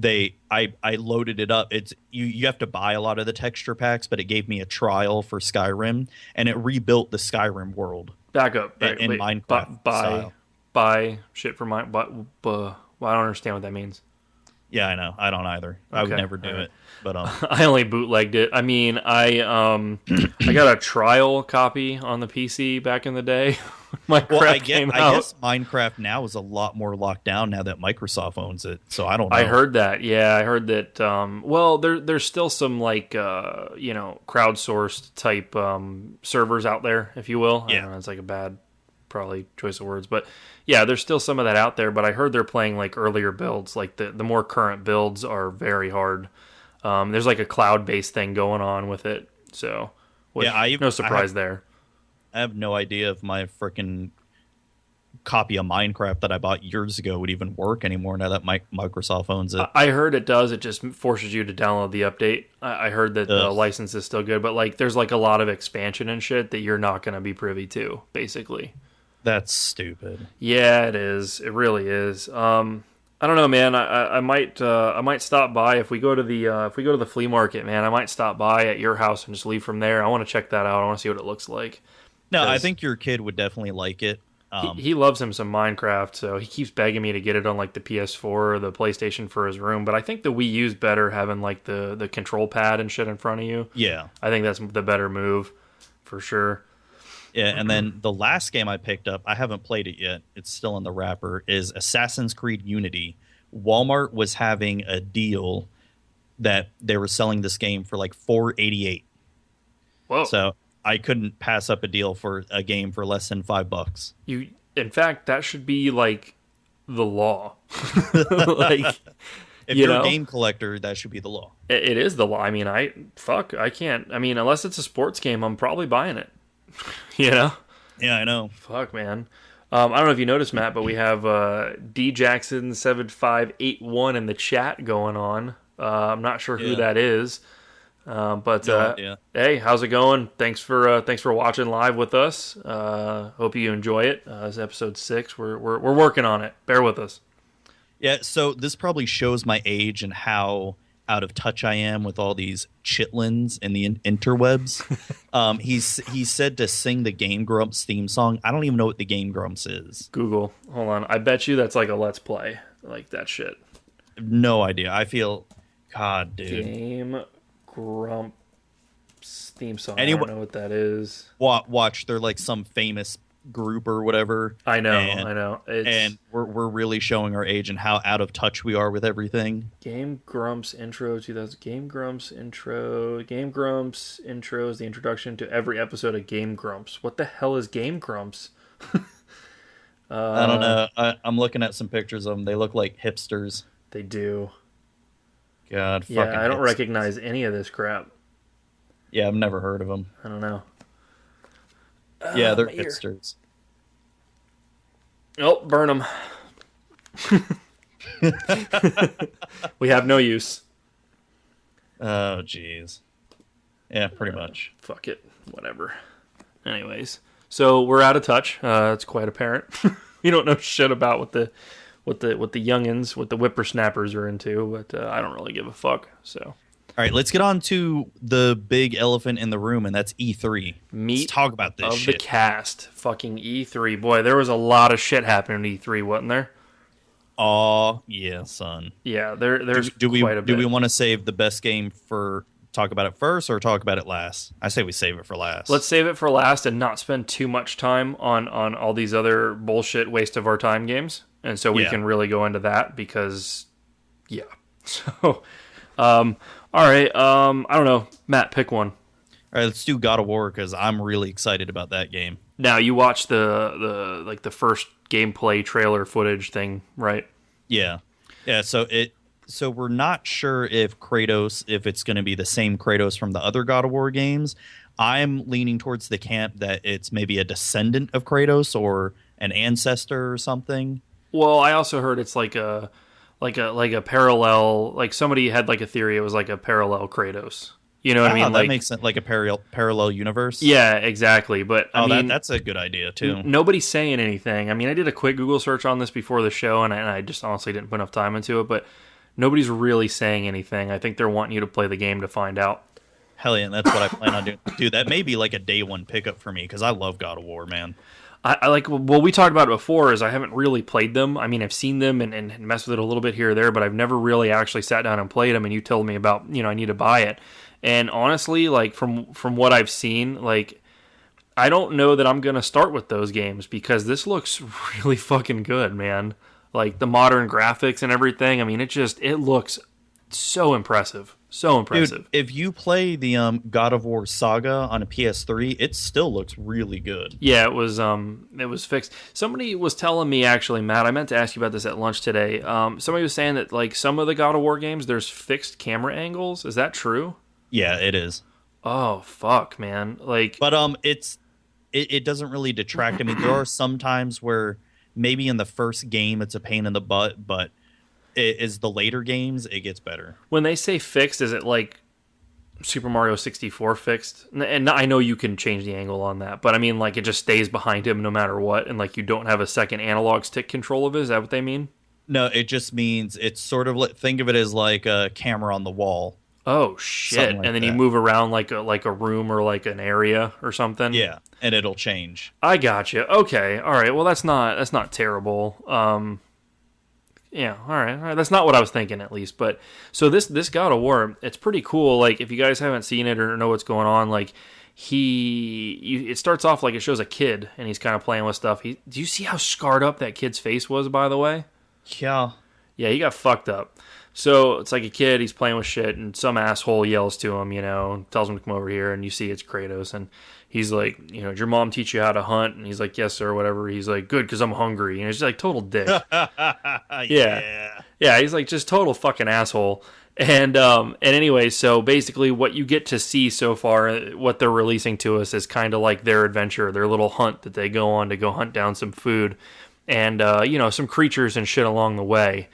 I loaded it up. It's you have to buy a lot of the texture packs, but it gave me a trial for Skyrim, and it rebuilt the Skyrim world. Back up. In Minecraft style. Buy shit for mine. But I don't understand what that means. Yeah, I know. I don't either. Okay. I would never do it. But I only bootlegged it. I mean, I got a trial copy on the PC back in the day. I guess Minecraft now is a lot more locked down now that Microsoft owns it. So I don't know. I heard that. Yeah, I heard that. There's still some like crowdsourced type servers out there, if you will. I don't know, it's like a bad probably choice of words, but yeah, there's still some of that out there. But I heard they're playing like earlier builds. Like the more current builds are very hard. There's like a cloud-based thing going on with it. So no surprise there. I have no idea if my freaking copy of Minecraft that I bought years ago would even work anymore now that Microsoft owns it. I heard it does. It just forces you to download the update. I heard that the license is still good, but like there's like a lot of expansion and shit that you're not going to be privy to, basically. That's stupid. Yeah, it is. It really is. I don't know, man. I might stop by if we go to the flea market, man. I might stop by at your house and just leave from there. I want to check that out. I want to see what it looks like. No, I think your kid would definitely like it. He loves him some Minecraft, so he keeps begging me to get it on like the PS4 or the PlayStation for his room. But I think the Wii U's better having like the control pad and shit in front of you. Yeah, I think that's the better move for sure. Yeah, and then the last game I picked up, I haven't played it yet. It's still in the wrapper. Is Assassin's Creed Unity. Walmart was having a deal that they were selling this game for like $4.88. Whoa! So I couldn't pass up a deal for a game for less than $5. In fact, that should be like the law. Like, if you're a game collector, that should be the law. It is the law. I mean, I can't. I mean, unless it's a sports game, I'm probably buying it. You know? Yeah, I know. Fuck, man. I don't know if you noticed, Matt, but we have D Jackson 7581 in the chat going on. I'm not sure who that is. No idea. Hey, how's it going? Thanks for watching live with us. Hope you enjoy it. This is episode 6. We're working on it. Bear with us. Yeah, so this probably shows my age and how out of touch I am with all these chitlins in the interwebs. He said to sing the Game Grumps theme song. I don't even know what the Game Grumps is. Google. Hold on. I bet you that's like a Let's Play. Like that shit. No idea. I feel... God, dude. Game Grumps theme song. I don't know what that is. Watch. They're like some famous group or whatever. I know. And we're really showing our age and how out of touch we are with everything. Game Grumps intro 2000. Game Grumps intro. Game Grumps intro is the introduction to every episode of Game Grumps. What the hell is Game Grumps? I don't know. I'm looking at some pictures of them. They look like hipsters. They do. God, fucking yeah, I don't hipsters. recognize any of this crap. Yeah, I've never heard of them. I don't know. Yeah, they're hipsters. Oh, burn them. We have no use. Oh, jeez. Yeah, pretty much. Fuck it. Whatever. Anyways, so we're out of touch. It's quite apparent. We don't know shit about what the youngins, what the whippersnappers are into, but I don't really give a fuck. So. All right, let's get on to the big elephant in the room, and that's E3. Let's talk about this shit. The cast. Fucking E3. Boy, there was a lot of shit happening at E3, wasn't there? Oh, yeah, son. Yeah, there's quite a bit. Do we want to save the best game for talk about it first or talk about it last? I say we save it for last. Let's save it for last and not spend too much time on all these other bullshit waste of our time games. And so we can really go into that because, yeah. So, all right, I don't know. Matt, pick one. All right, let's do God of War because I'm really excited about that game. Now, you watched the first gameplay trailer footage thing, right? Yeah. Yeah, so we're not sure if it's going to be the same Kratos from the other God of War games. I'm leaning towards the camp that it's maybe a descendant of Kratos or an ancestor or something. Well, I also heard it's like a parallel, like somebody had like a theory it was like a parallel Kratos. You know what I mean? That makes sense, like a parallel universe. Yeah, exactly. But I mean, that's a good idea too. Nobody's saying anything. I mean, I did a quick Google search on this before the show, and I just honestly didn't put enough time into it. But nobody's really saying anything. I think they're wanting you to play the game to find out. Hell yeah, and that's what I plan on doing. Dude, that may be like a day one pickup for me because I love God of War, man. I like, well, we talked about it before, is I haven't really played them. I mean, I've seen them and messed with it a little bit here or there, but I've never really actually sat down and played them, and you told me about, I need to buy it. And honestly, like, from what I've seen, like, I don't know that I'm going to start with those games, because this looks really fucking good, man. Like, the modern graphics and everything, I mean, it looks so impressive. So impressive. Dude, if you play the God of War Saga on a PS3, it still looks really good. Yeah, it was fixed. Somebody was telling me, actually, Matt, I meant to ask you about this at lunch today. Somebody was saying that like some of the God of War games, there's fixed camera angles. Is that true? Yeah, it is. Oh fuck, man! Like, but it doesn't really detract. I mean, there are some times where maybe in the first game it's a pain in the butt, but is the later games, it gets better. When they say fixed, is it like Super Mario 64 fixed? And I know you can change the angle on that, but I mean, like, it just stays behind him no matter what, and like you don't have a second analog stick control of it. Is that what they mean? No, it just means it's sort of think of it as like a camera on the wall. Oh shit! Like, and then you move around like a room or like an area or something. Yeah, and it'll change. I gotcha. Okay, all right. Well, that's not terrible. Yeah, all right. That's not what I was thinking, at least. But so this God of War, it's pretty cool. Like, if you guys haven't seen it or know what's going on, like it starts off like it shows a kid and he's kind of playing with stuff. Do you see how scarred up that kid's face was, by the way? Yeah. Yeah, he got fucked up. So it's like a kid, he's playing with shit, and some asshole yells to him, tells him to come over here, and you see it's Kratos, and he's like, did your mom teach you how to hunt? And he's like, yes, sir, whatever. He's like, good, because I'm hungry. And it's just like total dick. Yeah, he's like just total fucking asshole. And anyway, so basically what you get to see so far, what they're releasing to us is kind of like their adventure, their little hunt that they go on to go hunt down some food and, some creatures and shit along the way.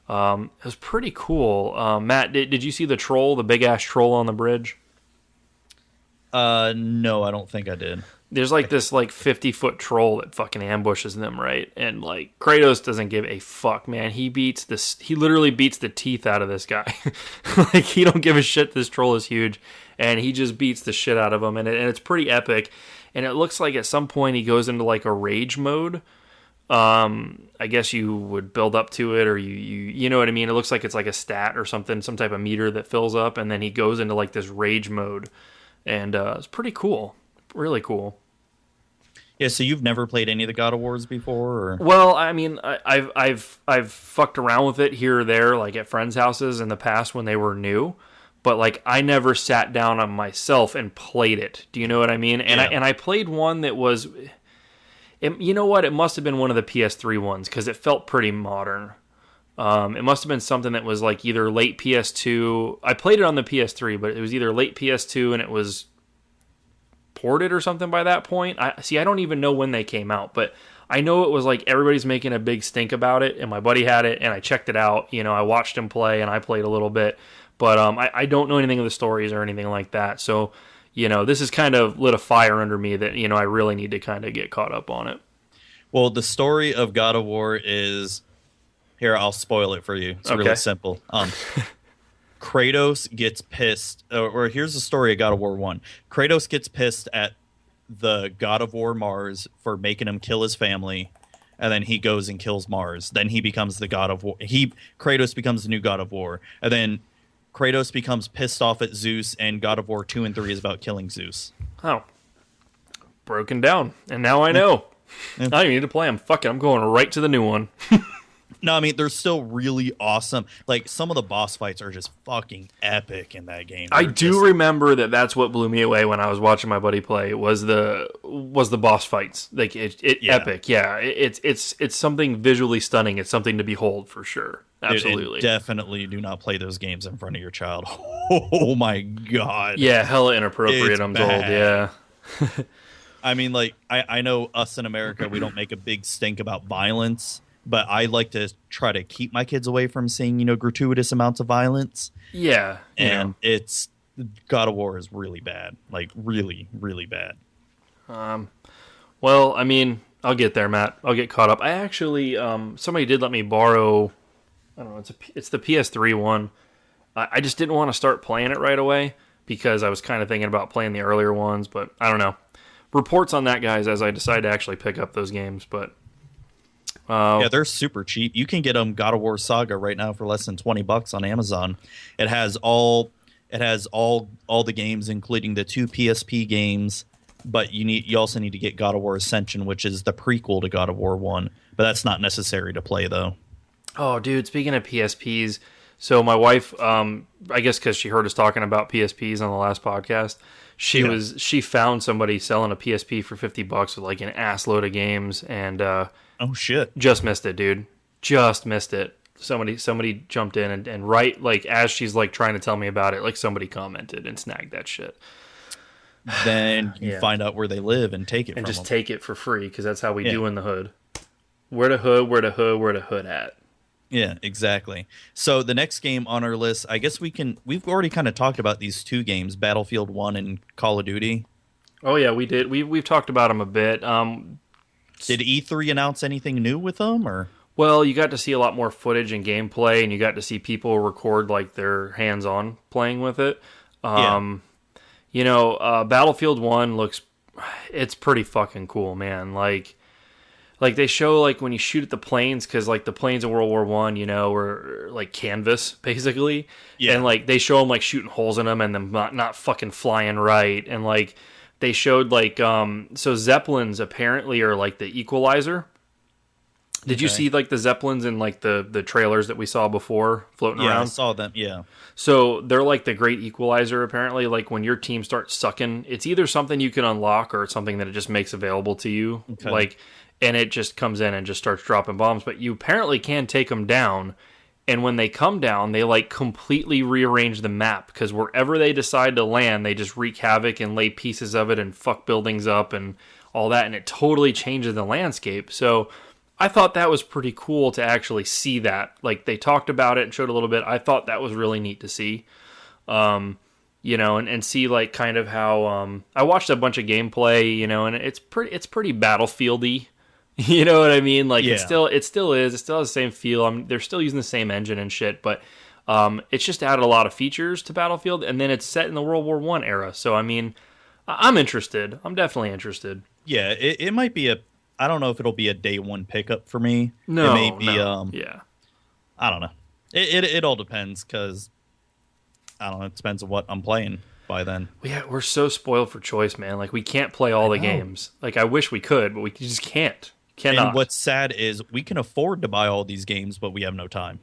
It was pretty cool. Matt, did you see the troll, the big-ass troll on the bridge? No, I don't think I did. There's like this like 50-foot troll that fucking ambushes them, right? And like Kratos doesn't give a fuck, man. He literally beats the teeth out of this guy. Like he don't give a shit. This troll is huge, and he just beats the shit out of him, and it's pretty epic. And it looks like at some point he goes into like a rage mode. I guess you would build up to it, or you know what I mean. It looks like it's like a stat or something, some type of meter that fills up, and then he goes into like this rage mode, and it's pretty cool. Really cool. Yeah, so you've never played any of the God of Wars before, or? Well, I mean, I've fucked around with it here or there, like at friends' houses in the past when they were new, but like I never sat down on myself and played it. Do you know what I mean? And Yeah. I played one that was, you know what? It must have been one of the PS3 ones because it felt pretty modern. It must have been something that was like either late PS2. I played it on the PS3, but it was either late PS2 and it was ported or something by that point. I don't even know when they came out, but I know it was like everybody's making a big stink about it, and my buddy had it, and I checked it out. You know, I watched him play, and I played a little bit, but I don't know anything of the stories or anything like that. So, you know, this has kind of lit a fire under me that, you know, I really need to kind of get caught up on it. Well, the story of God of War is here. I'll spoil it for you. It's Okay. really simple. Kratos gets pissed, or here's the story of God of War 1. Kratos gets pissed at the God of War Mars for making him kill his family, and then he goes and kills Mars. Then he becomes the God of War. Kratos becomes the new God of War, and then Kratos becomes pissed off at Zeus, and God of War 2 and 3 is about killing Zeus. Oh, broken down, and now I know. Yeah. I don't even need to play them. Fuck it, I'm going right to the new one. No, I mean, they're still really awesome. Like, some of the boss fights are just fucking epic in that game. I do remember that's what blew me away when I was watching my buddy play was the boss fights. Like Yeah. epic. Yeah, it's something visually stunning. It's something to behold for sure. Absolutely. Definitely do not play those games in front of your child. Oh my god. Yeah, hella inappropriate. It's I'm told. bad. Yeah. I mean, like, I know us in America, we don't make a big stink about violence, but I like to try to keep my kids away from seeing, gratuitous amounts of violence. Yeah. And it's God of War is really bad. Like, really, really bad. Well, I mean, I'll get there, Matt. I'll get caught up. I actually, somebody did let me borrow. I don't know. It's the PS3 one. I just didn't want to start playing it right away because I was kind of thinking about playing the earlier ones, but I don't know. Reports on that, guys, as I decide to actually pick up those games. But yeah, they're super cheap. You can get them God of War Saga right now for less than $20 on Amazon. It has all the games, including the 2 PSP games. But you also need to get God of War Ascension, which is the prequel to God of War 1. But that's not necessary to play, though. Oh, dude, speaking of PSPs, so my wife, I guess because she heard us talking about PSPs on the last podcast, she found somebody selling a PSP for $50 with like an ass load of games, and Oh shit! just missed it, dude. Just missed it. Somebody jumped in and right like as she's like trying to tell me about it, like somebody commented and snagged that shit. Then you Yeah. find out where they live and take it And from just them. take it for free because that's how we Yeah. do in the hood. Where the hood at? Yeah, exactly. So the next game on our list, I guess we've already kind of talked about these 2 games, Battlefield 1 and Call of Duty. Oh yeah, we did. We've talked about them a bit. Did E3 announce anything new with them, or? Well, you got to see a lot more footage and gameplay, and you got to see people record like their hands-on playing with it. Battlefield 1 it's pretty fucking cool, man. Like they show like when you shoot at the planes, because like the planes in World War One, were like canvas basically, Yeah. and like they show them like shooting holes in them and them not fucking flying right, and like they showed like so Zeppelins apparently are like the equalizer. Did you Okay. see like the Zeppelins in like the trailers that we saw before floating Yeah, I around? saw them. Yeah. So they're like the great equalizer, apparently. Like when your team starts sucking, it's either something you can unlock or it's something that it just makes available to you. Okay. And it just comes in and just starts dropping bombs. But you apparently can take them down. And when they come down, they like completely rearrange the map because wherever they decide to land, they just wreak havoc and lay pieces of it and fuck buildings up and all that. And it totally changes the landscape. So I thought that was pretty cool to actually see that. Like they talked about it and showed a little bit. I thought that was really neat to see. and see like kind of how I watched a bunch of gameplay, and it's pretty Battlefieldy. You know what I mean? Like it still has the same feel. They're still using the same engine and shit, but it's just added a lot of features to Battlefield, and then it's set in the World War I era. So I mean, I'm interested. I'm definitely interested. Yeah, it might be I don't know if it'll be a day one pickup for me. No, it may be, yeah. I don't know. It all depends because I don't know. It depends on what I'm playing by then. Yeah, we're so spoiled for choice, man. Like we can't play all the games. Like I wish we could, but we just can't. Cannot. And what's sad is we can afford to buy all these games, but we have no time.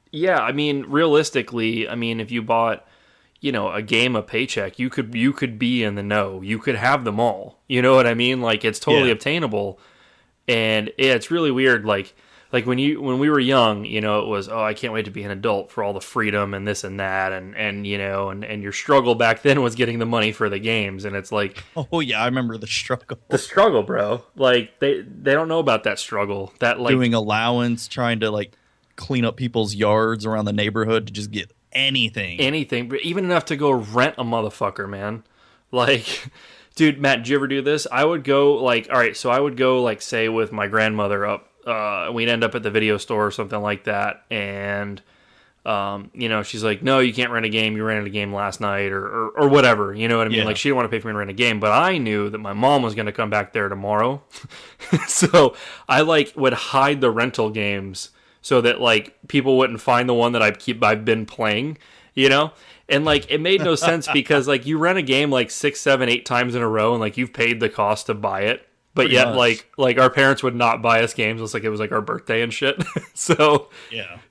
Yeah, I mean, realistically, if you bought, a game a paycheck, you could be in the know. You could have them all. You know what I mean? Like it's totally obtainable. And yeah, it's really weird. Like when we were young, it was, oh, I can't wait to be an adult for all the freedom and this and that, and your struggle back then was getting the money for the games, and it's like, oh yeah, I remember the struggle. The struggle, bro. Like they don't know about that struggle. That like doing allowance, trying to like clean up people's yards around the neighborhood to just get anything, but even enough to go rent a motherfucker, man. Like, dude, Matt, did you ever do this? I would go like, all right, so I would go like, say, with my grandmother up. We'd end up at the video store or something like that, and she's like, no, you can't rent a game. You rented a game last night, or whatever. You know what I mean? Yeah. Like she didn't want to pay for me to rent a game, but I knew that my mom was going to come back there tomorrow, so I like would hide the rental games so that like people wouldn't find the one that I've been playing, And like it made no sense because like you rent a game like 6, 7, 8 times in a row, and like you've paid the cost to buy it. But pretty yet, much. like our parents would not buy us games. It was like our birthday and shit. So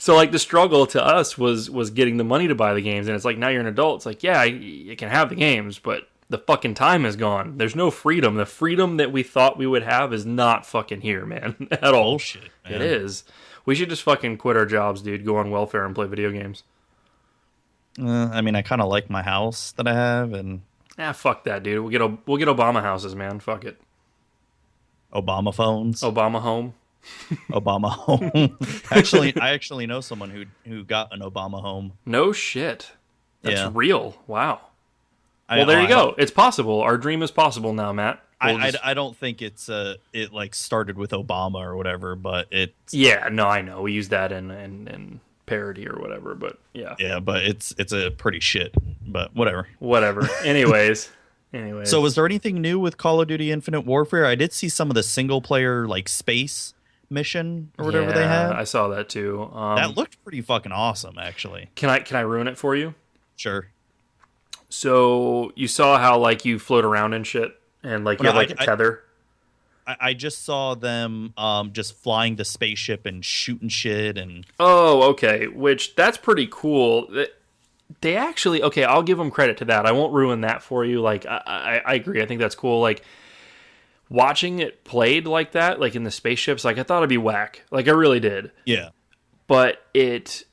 like the struggle to us was getting the money to buy the games, and it's like now you're an adult. It's like you can have the games, but the fucking time is gone. There's no freedom. The freedom that we thought we would have is not fucking here, man. At all. Bullshit. Man. It is. We should just fucking quit our jobs, dude. Go on welfare and play video games. I kind of like my house that I have, and fuck that, dude. We'll get Obama houses, man. Fuck it. Obama phones. Obama home. Obama home. I actually know someone who got an Obama home. No shit. That's real. Wow. Well, there you go. It's possible. Our dream is possible now, Matt. I don't think it like started with Obama or whatever, but it's I know we use that in parody or whatever, but but it's a pretty shit, but whatever. Anyways. So was there anything new with Call of Duty Infinite Warfare? I did see some of the single player like space mission or whatever they had. I saw that too. That looked pretty fucking awesome, actually. Can I ruin it for you? Sure. So you saw how like you float around and shit, and like you have like a tether. I just saw them just flying the spaceship and shooting shit and. Oh, okay. Which that's pretty cool. They actually I'll give them credit to that. I won't ruin that for you. Like I agree. I think that's cool. Like watching it played like that, like in the spaceships. Like I thought it'd be whack. Like I really did. Yeah. But it's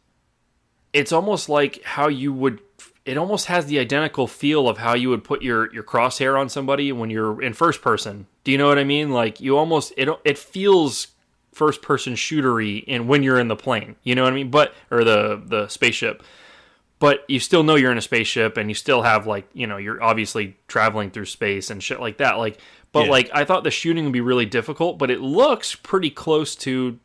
almost like how you would. It almost has the identical feel of how you would put your crosshair on somebody when you're in first person. Do you know what I mean? Like you almost it feels first person shootery in when you're in the plane. You know what I mean? Or the spaceship. But you still know you're in a spaceship, and you still have like you're obviously traveling through space and shit like that. Like, but like I thought the shooting would be really difficult, but it looks pretty close to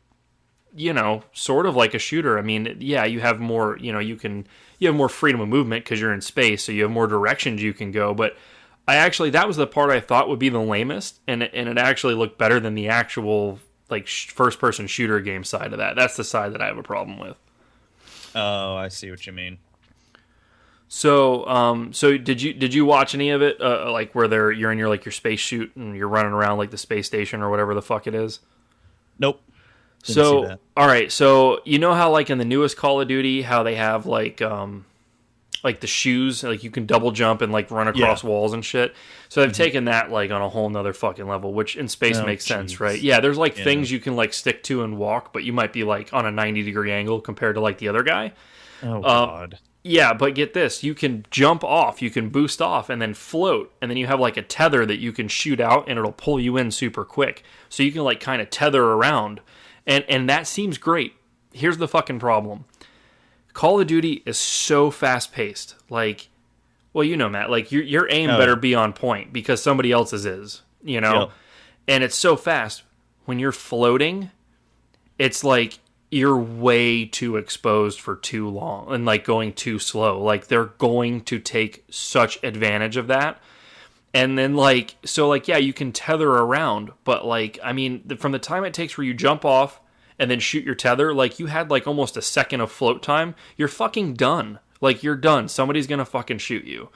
sort of like a shooter. I mean, you have more. You have more freedom of movement because you're in space, so you have more directions you can go. But that was the part I thought would be the lamest, and it actually looked better than the actual like first person shooter game side of that. That's the side that I have a problem with. Oh, I see what you mean. So, did you watch any of it? Like where you're in your space shoot and you're running around like the space station or whatever the fuck it is? Nope. So, all right. So you know how like in the newest Call of Duty, how they have like the shoes, like you can double jump and like run across walls and shit. So they've taken that like on a whole nother fucking level, which in space makes sense, right? Yeah. There's like things you can like stick to and walk, but you might be like on a 90-degree angle compared to like the other guy. Oh God. Yeah, but get this. You can jump off, you can boost off, and then float, and then you have like a tether that you can shoot out, and it'll pull you in super quick. So you can like kind of tether around, and that seems great. Here's the fucking problem. Call of Duty is so fast-paced. Like, Well, you know, Matt, like your aim Oh, better yeah. be on point because somebody else's is, you know? Yep. And it's so fast. When you're floating, it's like you're way too exposed for too long and like going too slow. Like they're going to take such advantage of that. And then like so like yeah, you can tether around, but like I mean, from the time it takes where you jump off and then shoot your tether, like you had like almost a second of float time, you're fucking done. Like you're done. Somebody's going to fucking shoot you.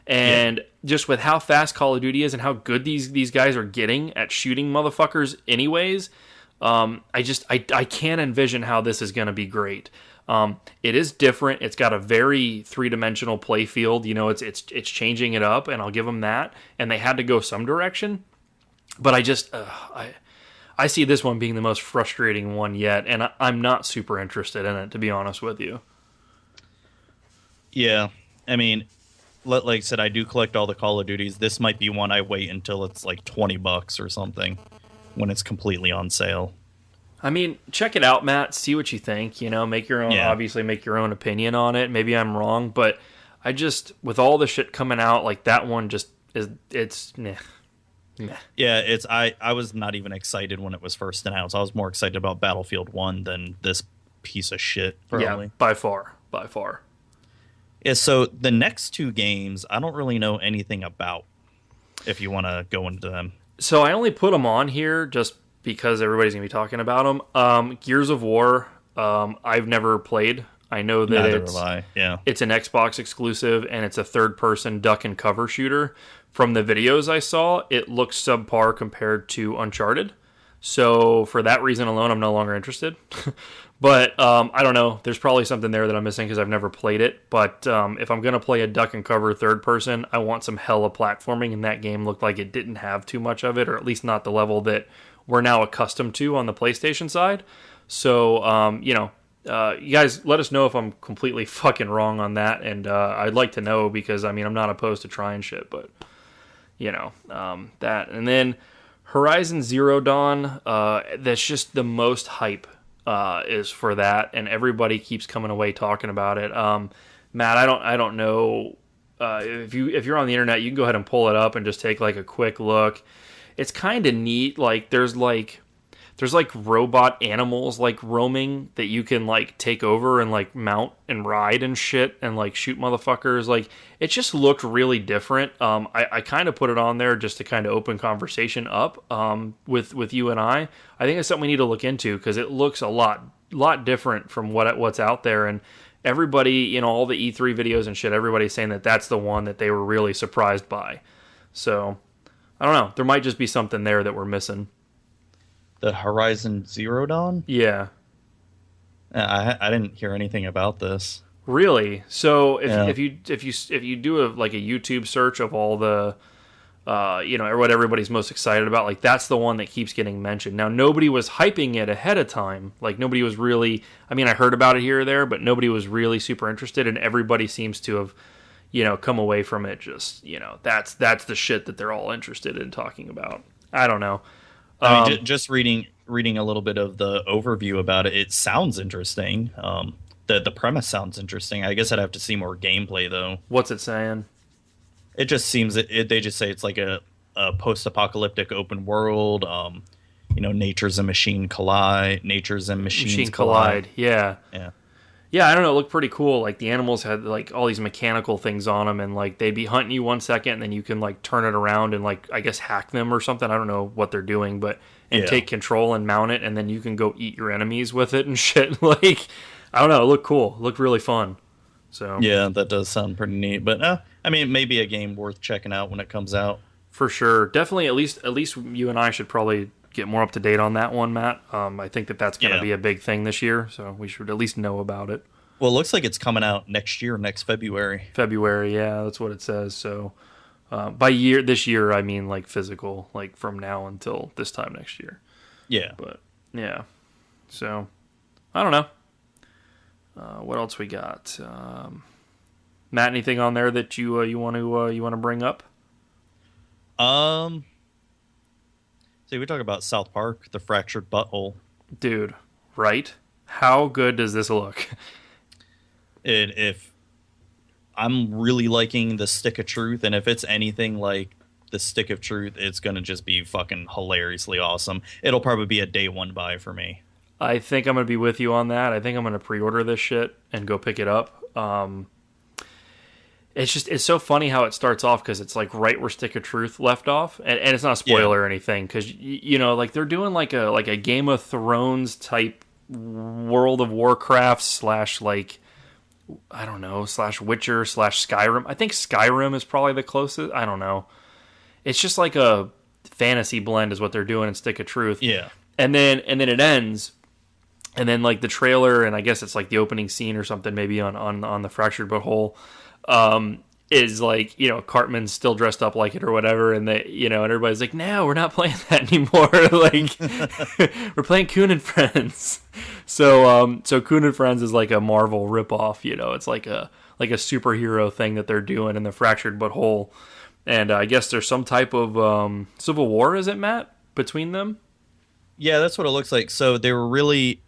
Yeah. And just with how fast Call of Duty is and how good these guys are getting at shooting motherfuckers anyways, I can't envision how this is going to be great. It is different. It's got a very three-dimensional play field. You know, it's changing it up, and I'll give them that. And they had to go some direction, but I see this one being the most frustrating one yet, and I'm not super interested in it, to be honest with you. Yeah. I mean, like I said, I do collect all the Call of Duties. This might be one I wait until it's like $20 or something when it's completely on sale. I mean, check it out, Matt. See what you think. You know, make your own. Yeah. Obviously, make your own opinion on it. Maybe I'm wrong, but I just with all the shit coming out, like that one just is. It's meh. Yeah, I was not even excited when it was first announced. I was more excited about Battlefield 1 than this piece of shit, probably. Yeah, by far, by far. Yeah, so the next two games, I don't really know anything about, if you want to go into them. So I only put them on here just because everybody's gonna be talking about them. Gears of War, I've never played. I know that Neither have I. Yeah. it's an Xbox exclusive and it's a third-person duck and cover shooter. From the videos I saw, it looks subpar compared to Uncharted. So for that reason alone, I'm no longer interested. But I don't know. There's probably something there that I'm missing because I've never played it. But if I'm going to play a duck and cover third person, I want some hella platforming. And that game looked like it didn't have too much of it, or at least not the level that we're now accustomed to on the PlayStation side. So, you guys let us know if I'm completely fucking wrong on that. And I'd like to know because, I mean, I'm not opposed to trying shit. But, that. And then Horizon Zero Dawn, that's just the most hype. Is for that, and everybody keeps coming away talking about it. Matt, I don't know if you're on the internet, you can go ahead and pull it up and just take like a quick look. It's kind of neat. Like there's robot animals like roaming that you can like take over and like mount and ride and shit and like shoot motherfuckers. Like it just looked really different. I kind of put it on there just to kind of open conversation up with you and I. I think it's something we need to look into because it looks a lot different from what's out there. And everybody, all the E3 videos and shit, everybody's saying that that's the one that they were really surprised by. So I don't know. There might just be something there that we're missing. The Horizon Zero Dawn? Yeah. I didn't hear anything about this. Really? So if you do a YouTube search of all the what everybody's most excited about, like that's the one that keeps getting mentioned. Now nobody was hyping it ahead of time. Like nobody was really, I mean I heard about it here or there, but nobody was really super interested, and everybody seems to have come away from it just, that's the shit that they're all interested in talking about. I don't know. I mean, just reading a little bit of the overview about it, it sounds interesting. The premise sounds interesting. I guess I'd have to see more gameplay though. What's it saying? It just seems they just say it's like a post-apocalyptic open world. Natures and machines collide. Yeah. Yeah. Yeah, I don't know. It looked pretty cool. Like the animals had like all these mechanical things on them, and like they'd be hunting you 1 second, and then you can like turn it around and like I guess hack them or something. I don't know what they're doing, but take control and mount it, and then you can go eat your enemies with it and shit. Like I don't know. It looked cool. It looked really fun. So yeah, that does sound pretty neat. But I mean, maybe a game worth checking out when it comes out. For sure, definitely. At least you and I should probably get more up to date on that one, Matt. I think that's going to be a big thing this year, so we should at least know about it. Well, it looks like it's coming out next February. February, yeah, that's what it says. So this year, I mean like physical, like from now until this time next year. Yeah. But yeah, so I don't know. What else we got? Matt, anything on there that you want to bring up? See, we talk about South Park, the fractured butthole. Dude, right? How good does this look? If I'm really liking the Stick of Truth, and if it's anything like the Stick of Truth, it's gonna just be fucking hilariously awesome. It'll probably be a day one buy for me. I think I'm going to be with you on that. I think I'm going to pre-order this shit and go pick it up. It's so funny how it starts off because it's like right where Stick of Truth left off, and it's not a spoiler or anything because like they're doing like a Game of Thrones type World of Warcraft slash like I don't know slash Witcher slash Skyrim. I think Skyrim is probably the closest. I don't know. It's just like a fantasy blend is what they're doing in Stick of Truth. Yeah, and then it ends. And then, like, the trailer, and I guess it's, like, the opening scene or something, maybe on the Fractured But Whole, is, like, Cartman's still dressed up like it or whatever, and they, and everybody's like, no, we're not playing that anymore. Like, we're playing Coon and Friends. So Coon and Friends is, like, a Marvel ripoff, It's like a superhero thing that they're doing in the Fractured But Whole. And I guess there's some type of civil war, is it, Matt, between them? Yeah, that's what it looks like. So they were really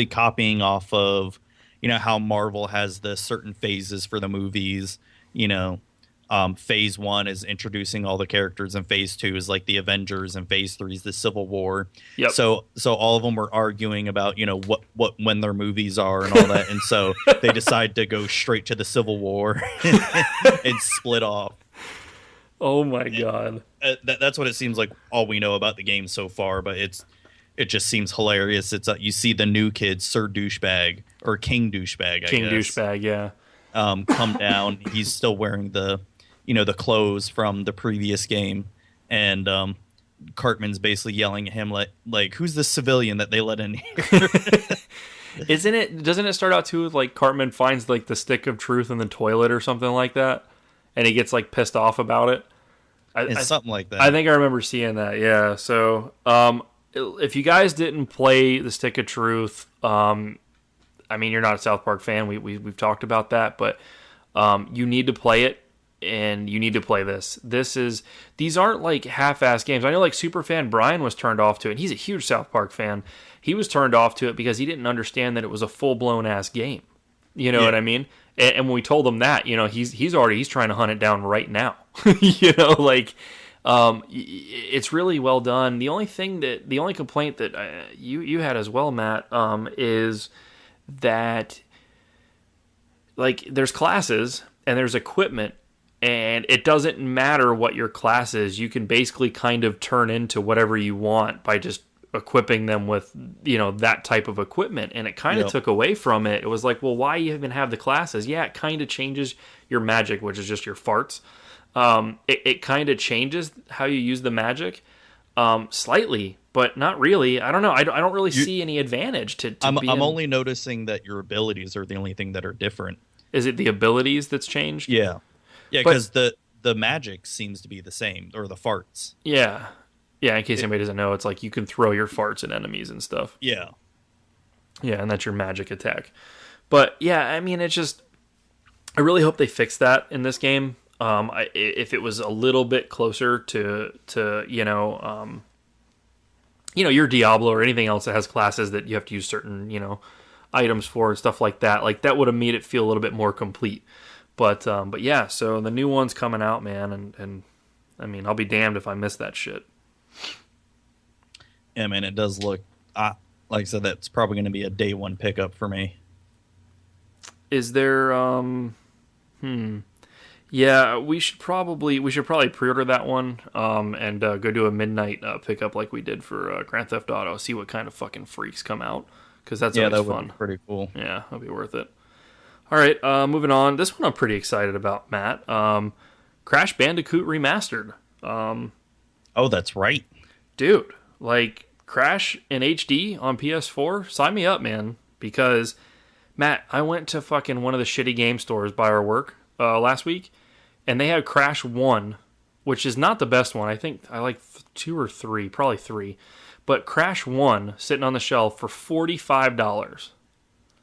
copying off of how Marvel has the certain phases for the movies. Phase 1 is introducing all the characters, and phase 2 is like the Avengers, and phase 3 is the Civil War. Yep. So all of them were arguing about what when their movies are and all that, and so they decide to go straight to the Civil War and split off. Oh my god. That's what it seems like. All we know about the game so far, but it just seems hilarious. It's you see the new kid, Sir Douchebag or King Douchebag, King Douchebag, yeah. Come down. He's still wearing the the clothes from the previous game, and Cartman's basically yelling at him like who's the civilian that they let in here? Doesn't it start out too with like Cartman finds like the Stick of Truth in the toilet or something like that, and he gets like pissed off about it? It's something like that. I think I remember seeing that. Yeah. So, if you guys didn't play the Stick of Truth, I mean, you're not a South Park fan. We've talked about that, but you need to play it, and you need to play this. These aren't like half-ass games. I know like Superfan Brian was turned off to it. He's a huge South Park fan. He was turned off to it because he didn't understand that it was a full-blown ass game. You know what I mean? And when we told him that, he's trying to hunt it down right now. It's really well done. The only complaint that you had as well, Matt, is that like there's classes and there's equipment, and it doesn't matter what your class is. You can basically kind of turn into whatever you want by just equipping them with that type of equipment, and it kind of took away from it. It was like, well, why even have the classes? Yeah, it kind of changes your magic, which is just your farts. It kind of changes how you use the magic slightly, but not really. I don't know. I don't really see any advantage to I'm only noticing that your abilities are the only thing that are different. Is it the abilities that's changed? Yeah, because the magic seems to be the same, or the farts. Yeah. Yeah, in case anybody doesn't know, it's like you can throw your farts at enemies and stuff. Yeah. Yeah, and that's your magic attack. But, yeah, I mean, it's just... I really hope they fix that in this game. If it was a little bit closer to your Diablo or anything else that has classes that you have to use certain, items for and stuff like that. Like, that would have made it feel a little bit more complete. But yeah, so the new one's coming out, man, and I mean, I'll be damned if I miss that shit. Yeah, man, it does look... like I said, that's probably going to be a day one pickup for me. Is there... Yeah, we should probably pre-order that one and go do a midnight pickup like we did for Grand Theft Auto. See what kind of fucking freaks come out, because that's always that fun. Would be pretty cool. Yeah, that'll be worth it. All right, moving on. This one I'm pretty excited about, Matt. Crash Bandicoot Remastered. Oh, that's right, dude. Like Crash in HD on PS4. Sign me up, man. Because Matt, I went to fucking one of the shitty game stores by our work last week, and they had Crash 1, which is not the best one. I think I like 2 or 3, probably 3. But Crash 1 sitting on the shelf for $45.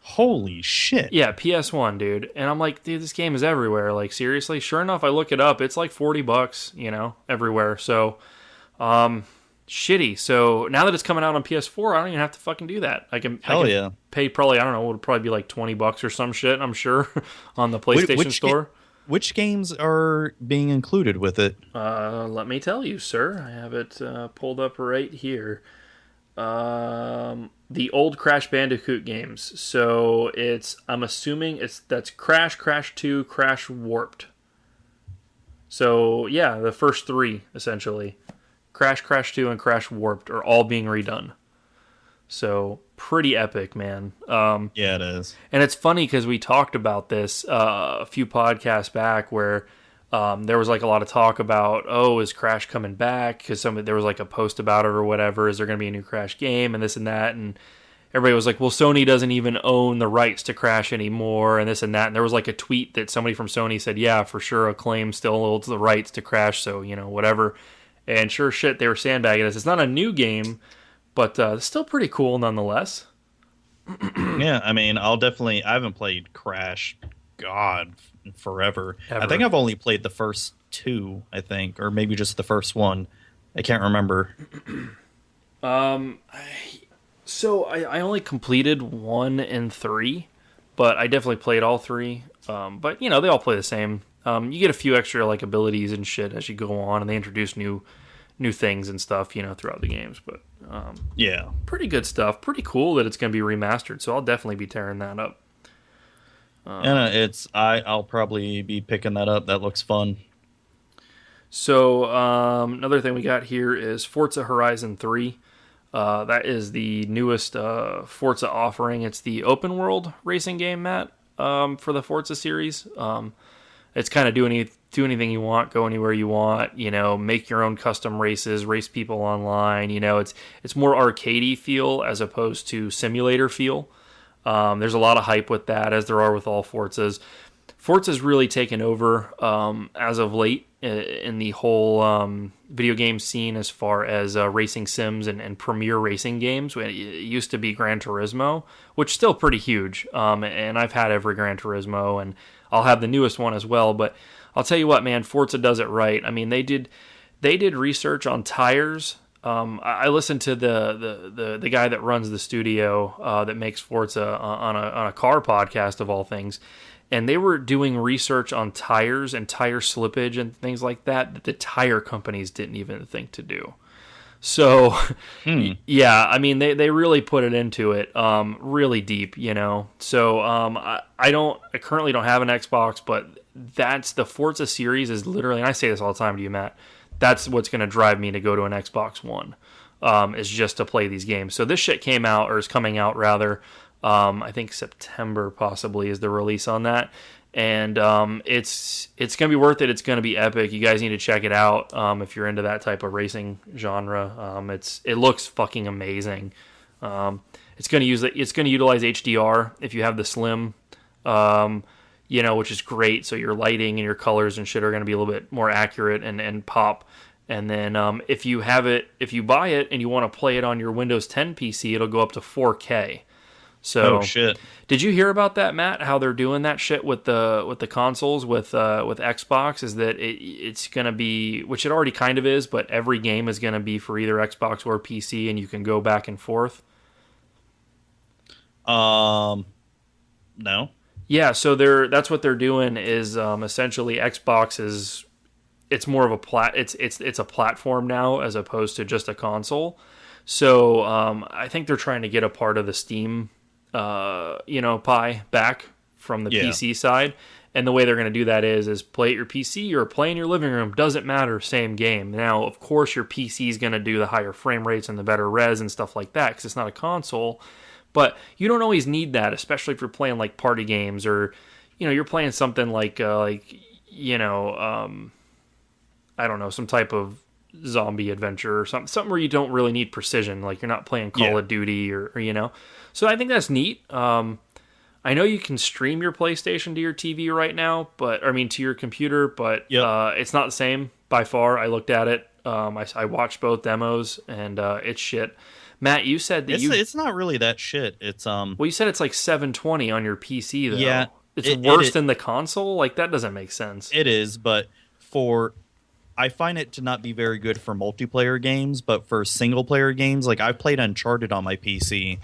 Holy shit. Yeah, PS1, dude. And I'm like, dude, this game is everywhere. Like, seriously? Sure enough, I look it up. It's like $40, everywhere. So, Shitty. So now that it's coming out on PS4, I don't even have to fucking do that. I Hell can yeah. pay probably, I don't know, it'll probably be like $20 or some shit, I'm sure, on the Which, PlayStation which, Store. which games are being included with it? Let me tell you, sir. I have it pulled up right here. The old Crash Bandicoot games. So I'm assuming that's Crash, Crash 2, Crash Warped. So yeah, the first three essentially, Crash, Crash 2, and Crash Warped are all being redone. So pretty epic, man. Yeah, it is. And it's funny because we talked about this a few podcasts back where there was like a lot of talk about, oh, is Crash coming back? Because there was like a post about it or whatever. Is there going to be a new Crash game and this and that? And everybody was like, well, Sony doesn't even own the rights to Crash anymore and this and that. And there was like a tweet that somebody from Sony said, yeah, for sure, Acclaim still owns the rights to Crash, so, whatever. And sure shit, they were sandbagging us. It's not a new game, but it's still pretty cool nonetheless. Yeah, I mean, I haven't played Crash, God, forever. Ever. I think I've only played the first two, I think, or maybe just the first one. I can't remember. So I only completed 1 and 3, but I definitely played all 3. But, they all play the same. You get a few extra like abilities and shit as you go on, and they introduce new things and stuff, throughout the games. But Yeah. pretty good stuff. Pretty cool that it's going to be remastered, so I'll definitely be tearing that up. And I'll probably be picking that up. That looks fun. So another thing we got here is Forza Horizon 3. That is the newest Forza offering. It's the open world racing game, Matt, for the Forza series. It's kind of do anything you want, go anywhere you want, make your own custom races, race people online. It's more arcadey feel as opposed to simulator feel. There's a lot of hype with that, as there are with all Forzas. Forza's really taken over as of late in the whole video game scene as far as racing sims and premier racing games. It used to be Gran Turismo, which is still pretty huge, and I've had every Gran Turismo, and I'll have the newest one as well. But I'll tell you what, man, Forza does it right. I mean, they did research on tires. I listened to the guy that runs the studio that makes Forza on a car podcast of all things, and they were doing research on tires and tire slippage and things like that the tire companies didn't even think to do. So, yeah, I mean, they really put it into it really deep, So I currently don't have an Xbox, but that's the Forza series is literally, and I say this all the time to you, Matt, that's what's going to drive me to go to an Xbox One, is just to play these games. So this shit came out, or is coming out rather, I think September possibly is the release on that. And it's going to be worth it. It's going to be epic. You guys need to check it out if you're into that type of racing genre. It looks fucking amazing. It's going to utilize HDR if you have the Slim, which is great. So your lighting and your colors and shit are going to be a little bit more accurate and pop. And then if you buy it and you want to play it on your Windows 10 PC, it'll go up to 4K. So, oh shit! Did you hear about that, Matt? How they're doing that shit with the consoles with Xbox? Is that it's gonna be, which it already kind of is, but every game is gonna be for either Xbox or PC, and you can go back and forth. No. Yeah, so that's what they're doing is essentially Xbox is, it's more of a it's a platform now as opposed to just a console. So I think they're trying to get a part of the Steam pie back from the PC side. And the way they're going to do that is play at your PC or play in your living room. Doesn't matter, same game. Now, of course, your PC is going to do the higher frame rates and the better res and stuff like that because it's not a console. But you don't always need that, especially if you're playing like party games or, you're playing something like I don't know, some type of zombie adventure or something where you don't really need precision, like you're not playing Call of Duty or. So I think that's neat. I know you can stream your PlayStation to your TV right now, to your computer, but it's not the same by far. I looked at it. I watched both demos, and it's shit. Matt, you said that it's not really that shit. It's Well, you said it's like 720 on your PC though. Yeah, it's worse than the console. Like that doesn't make sense. It is, but I find it to not be very good for multiplayer games, but for single player games, like I played Uncharted on my PC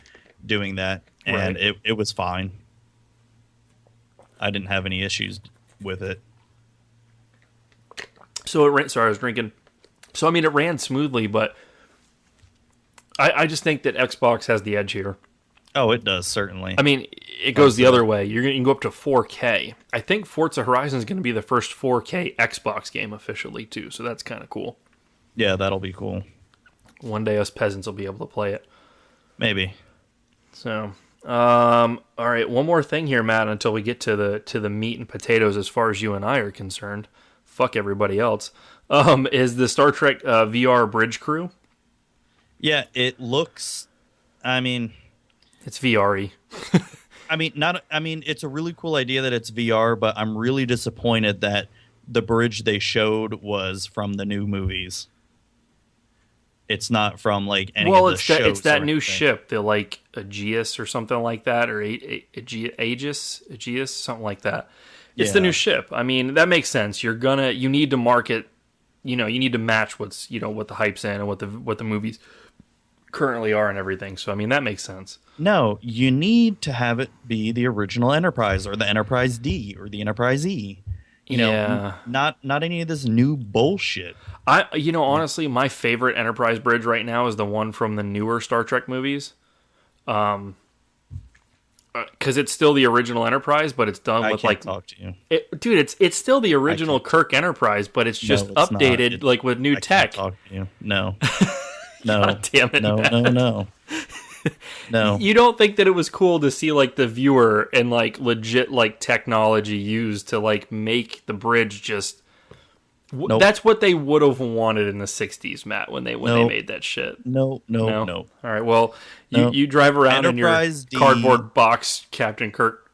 doing that, and it was fine. I didn't have any issues with it. So it ran. Sorry, I was drinking. So I mean, it ran smoothly, but I just think that Xbox has the edge here. Oh, it does, certainly. I mean, it goes the other way. You can go up to 4K. I think Forza Horizon is going to be the first 4K Xbox game officially, too. So that's kind of cool. Yeah, that'll be cool. One day us peasants will be able to play it. Maybe. So, all right. One more thing here, Matt, until we get to the meat and potatoes as far as you and I are concerned. Fuck everybody else. Is the Star Trek VR Bridge Crew? Yeah, it looks... I mean... It's VR-y. It's a really cool idea that it's VR, but I'm really disappointed that the bridge they showed was from the new movies. It's not from like any of the shows. It's that new ship, the like Aegis or something like that, or Aegis, something like that. It's the new ship. I mean, that makes sense. You need to market, you need to match what the hype's in and what the movies currently are and everything. So I mean, that makes sense. No, you need to have it be the original Enterprise or the Enterprise D or the Enterprise E. Not any of this new bullshit. Honestly, my favorite Enterprise bridge right now is the one from the newer Star Trek movies. Because it's still the original Enterprise, but it's done with like. Talk to you, it's still the original Kirk Enterprise, but it's just updated like with new tech. Can't talk to you. No, no, God damn it, no. No. You don't think that it was cool to see like the viewer and like legit like technology used to like make the bridge just Nope. That's what they would have wanted in the 60s, Matt, when they made that shit. No. All right, well, you drive around Enterprise in your cardboard box Captain Kirk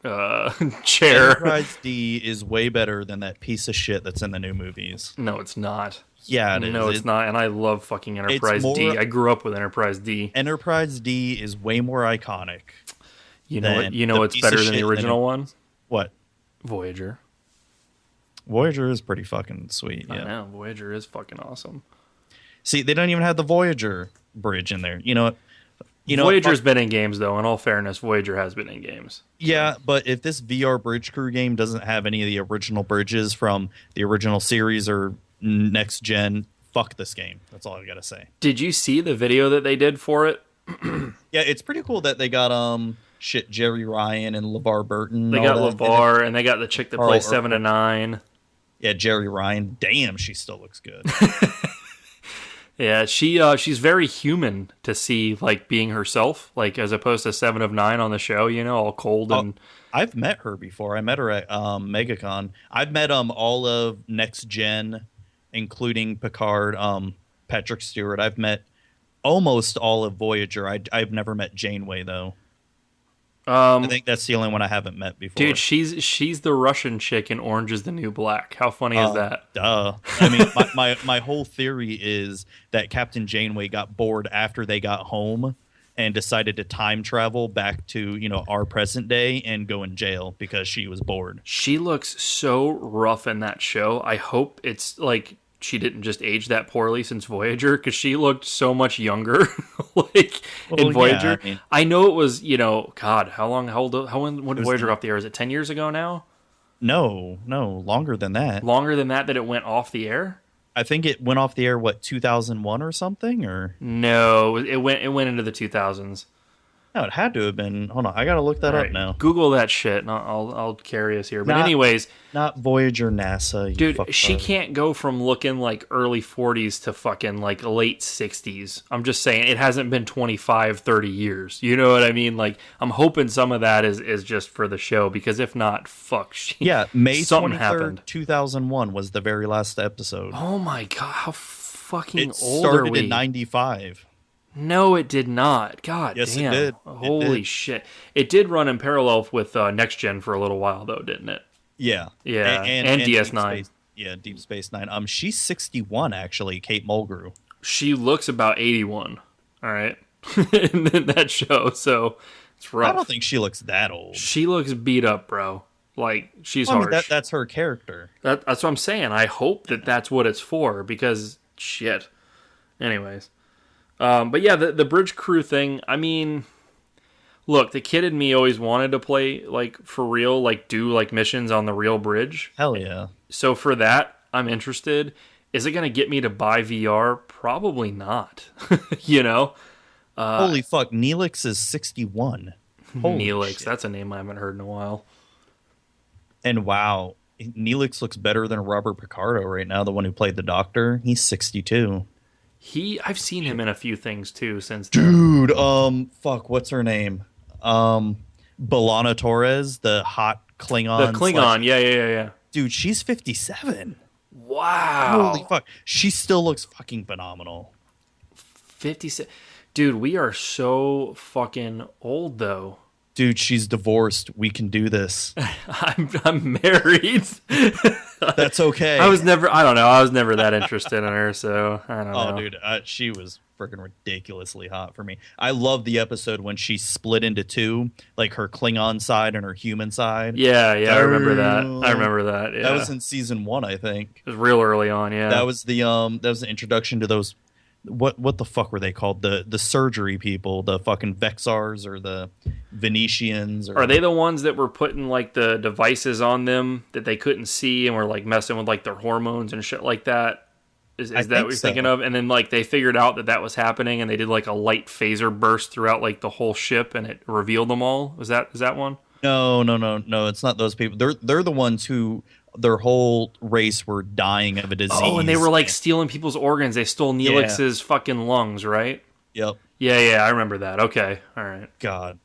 chair. Enterprise D is way better than that piece of shit that's in the new movies. No, it's not. Yeah, it is. No, it's not, and I love fucking Enterprise D. I grew up with Enterprise D. Enterprise D is way more iconic. You know what's better than the original one? What? Voyager. Voyager is pretty fucking sweet. Yeah. I know. Voyager is fucking awesome. See, they don't even have the Voyager bridge in there. You know what? Voyager's been in games, though. In all fairness, Voyager has been in games. Yeah, but if this VR Bridge Crew game doesn't have any of the original bridges from the original series or next gen, fuck this game. That's all I gotta say. Did you see the video that they did for it? Yeah, it's pretty cool that they got Jerry Ryan and LeVar Burton. They got LeVar, and they got the chick that plays 7 to 9. Yeah, Jerry Ryan. Damn, she still looks good. Yeah, she's very human to see, like, being herself, like, as opposed to 7 of 9 on the show, all cold and... I've met her before. I met her at MegaCon. I've met all of Next Gen, including Picard, Patrick Stewart. I've met almost all of Voyager. I've never met Janeway, though. I think that's the only one I haven't met before. Dude, she's the Russian chick in Orange is the New Black. How funny is that? Duh. I mean, my whole theory is that Captain Janeway got bored after they got home and decided to time travel back to, our present day and go in jail because she was bored. She looks so rough in that show. I hope it's like she didn't just age that poorly since Voyager, because she looked so much younger in Voyager. Yeah, I know it was, God, when did Voyager go off the air? Is it 10 years ago now? No, longer than that. Longer than that it went off the air? I think it went off the air, 2001 or something? Or no, it went into the 2000s. No, it had to have been. Hold on, I gotta look that up now. Google that shit, and I'll carry us here. But anyways, not Voyager, NASA. Dude, she can't go from looking like early 40s to fucking like late 60s. I'm just saying, it hasn't been 25, 30 years. You know what I mean? Like, I'm hoping some of that is just for the show, because if not, fuck. May 23rd, happened. 2001 was the very last episode. Oh my god, how fucking old are we? It started in 95. No, it did not. God yes, damn. It did. Holy shit. It did run in parallel with Next Gen for a little while, though, didn't it? Yeah. Yeah, and DS9. Deep Space Nine. She's 61, actually, Kate Mulgrew. She looks about 81, all right, in that show, so it's rough. I don't think she looks that old. She looks beat up, bro. Like, she's I mean, harsh. that's her character. That's what I'm saying. I hope that that's what it's for, because shit. Anyways. But yeah, the bridge crew thing, I mean, look, the kid in me always wanted to play, like, for real, like, do, like, missions on the real bridge. Hell yeah. So for that, I'm interested. Is it going to get me to buy VR? Probably not. You know? Holy fuck, Neelix is 61. Holy Neelix, shit. that's a name I haven't heard in a while. And wow, Neelix looks better than Robert Picardo right now, the one who played the Doctor. He's 62. I've seen him in a few things too since then. Dude, fuck, what's her name? B'Elanna Torres, the hot Klingon. The Klingon, yeah. Dude, she's 57. Wow. Holy fuck. She still looks fucking phenomenal. 56. Dude, we are so fucking old, though. Dude, she's divorced. We can do this. I'm married. That's okay. I don't know. I was never that interested in her, so I don't know. Oh, dude, she was freaking ridiculously hot for me. I love the episode when she split into two, like her Klingon side and her human side. Yeah, I remember that. Yeah. That was in season 1, I think. It was real early on, yeah. That was the introduction to those. What the fuck were they called? The surgery people, the fucking Vexars or the Venetians? Are they the ones that were putting like the devices on them that they couldn't see and were like messing with like their hormones and shit like that? Is that what you're thinking of? And then like they figured out that was happening and they did like a light phaser burst throughout like the whole ship and it revealed them all. Is that one? No. It's not those people. They're the ones who their whole race were dying of a disease. Oh, and they were like stealing people's organs. They stole Neelix's fucking lungs, right? Yep. Yeah, I remember that. Okay, all right. God.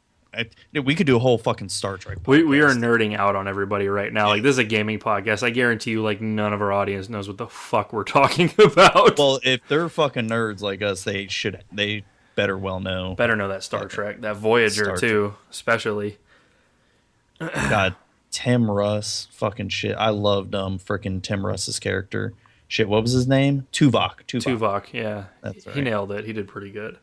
We could do a whole fucking Star Trek podcast. We are nerding out on everybody right now. Like, this is a gaming podcast. I guarantee you, like, none of our audience knows what the fuck we're talking about. Well, if they're fucking nerds like us, they better well know. Better know that Star Trek. That Voyager, too, especially. God, Tim Russ, fucking shit. I loved freaking Tim Russ's character. Shit, what was his name? Tuvok, yeah. That's right. He nailed it. He did pretty good.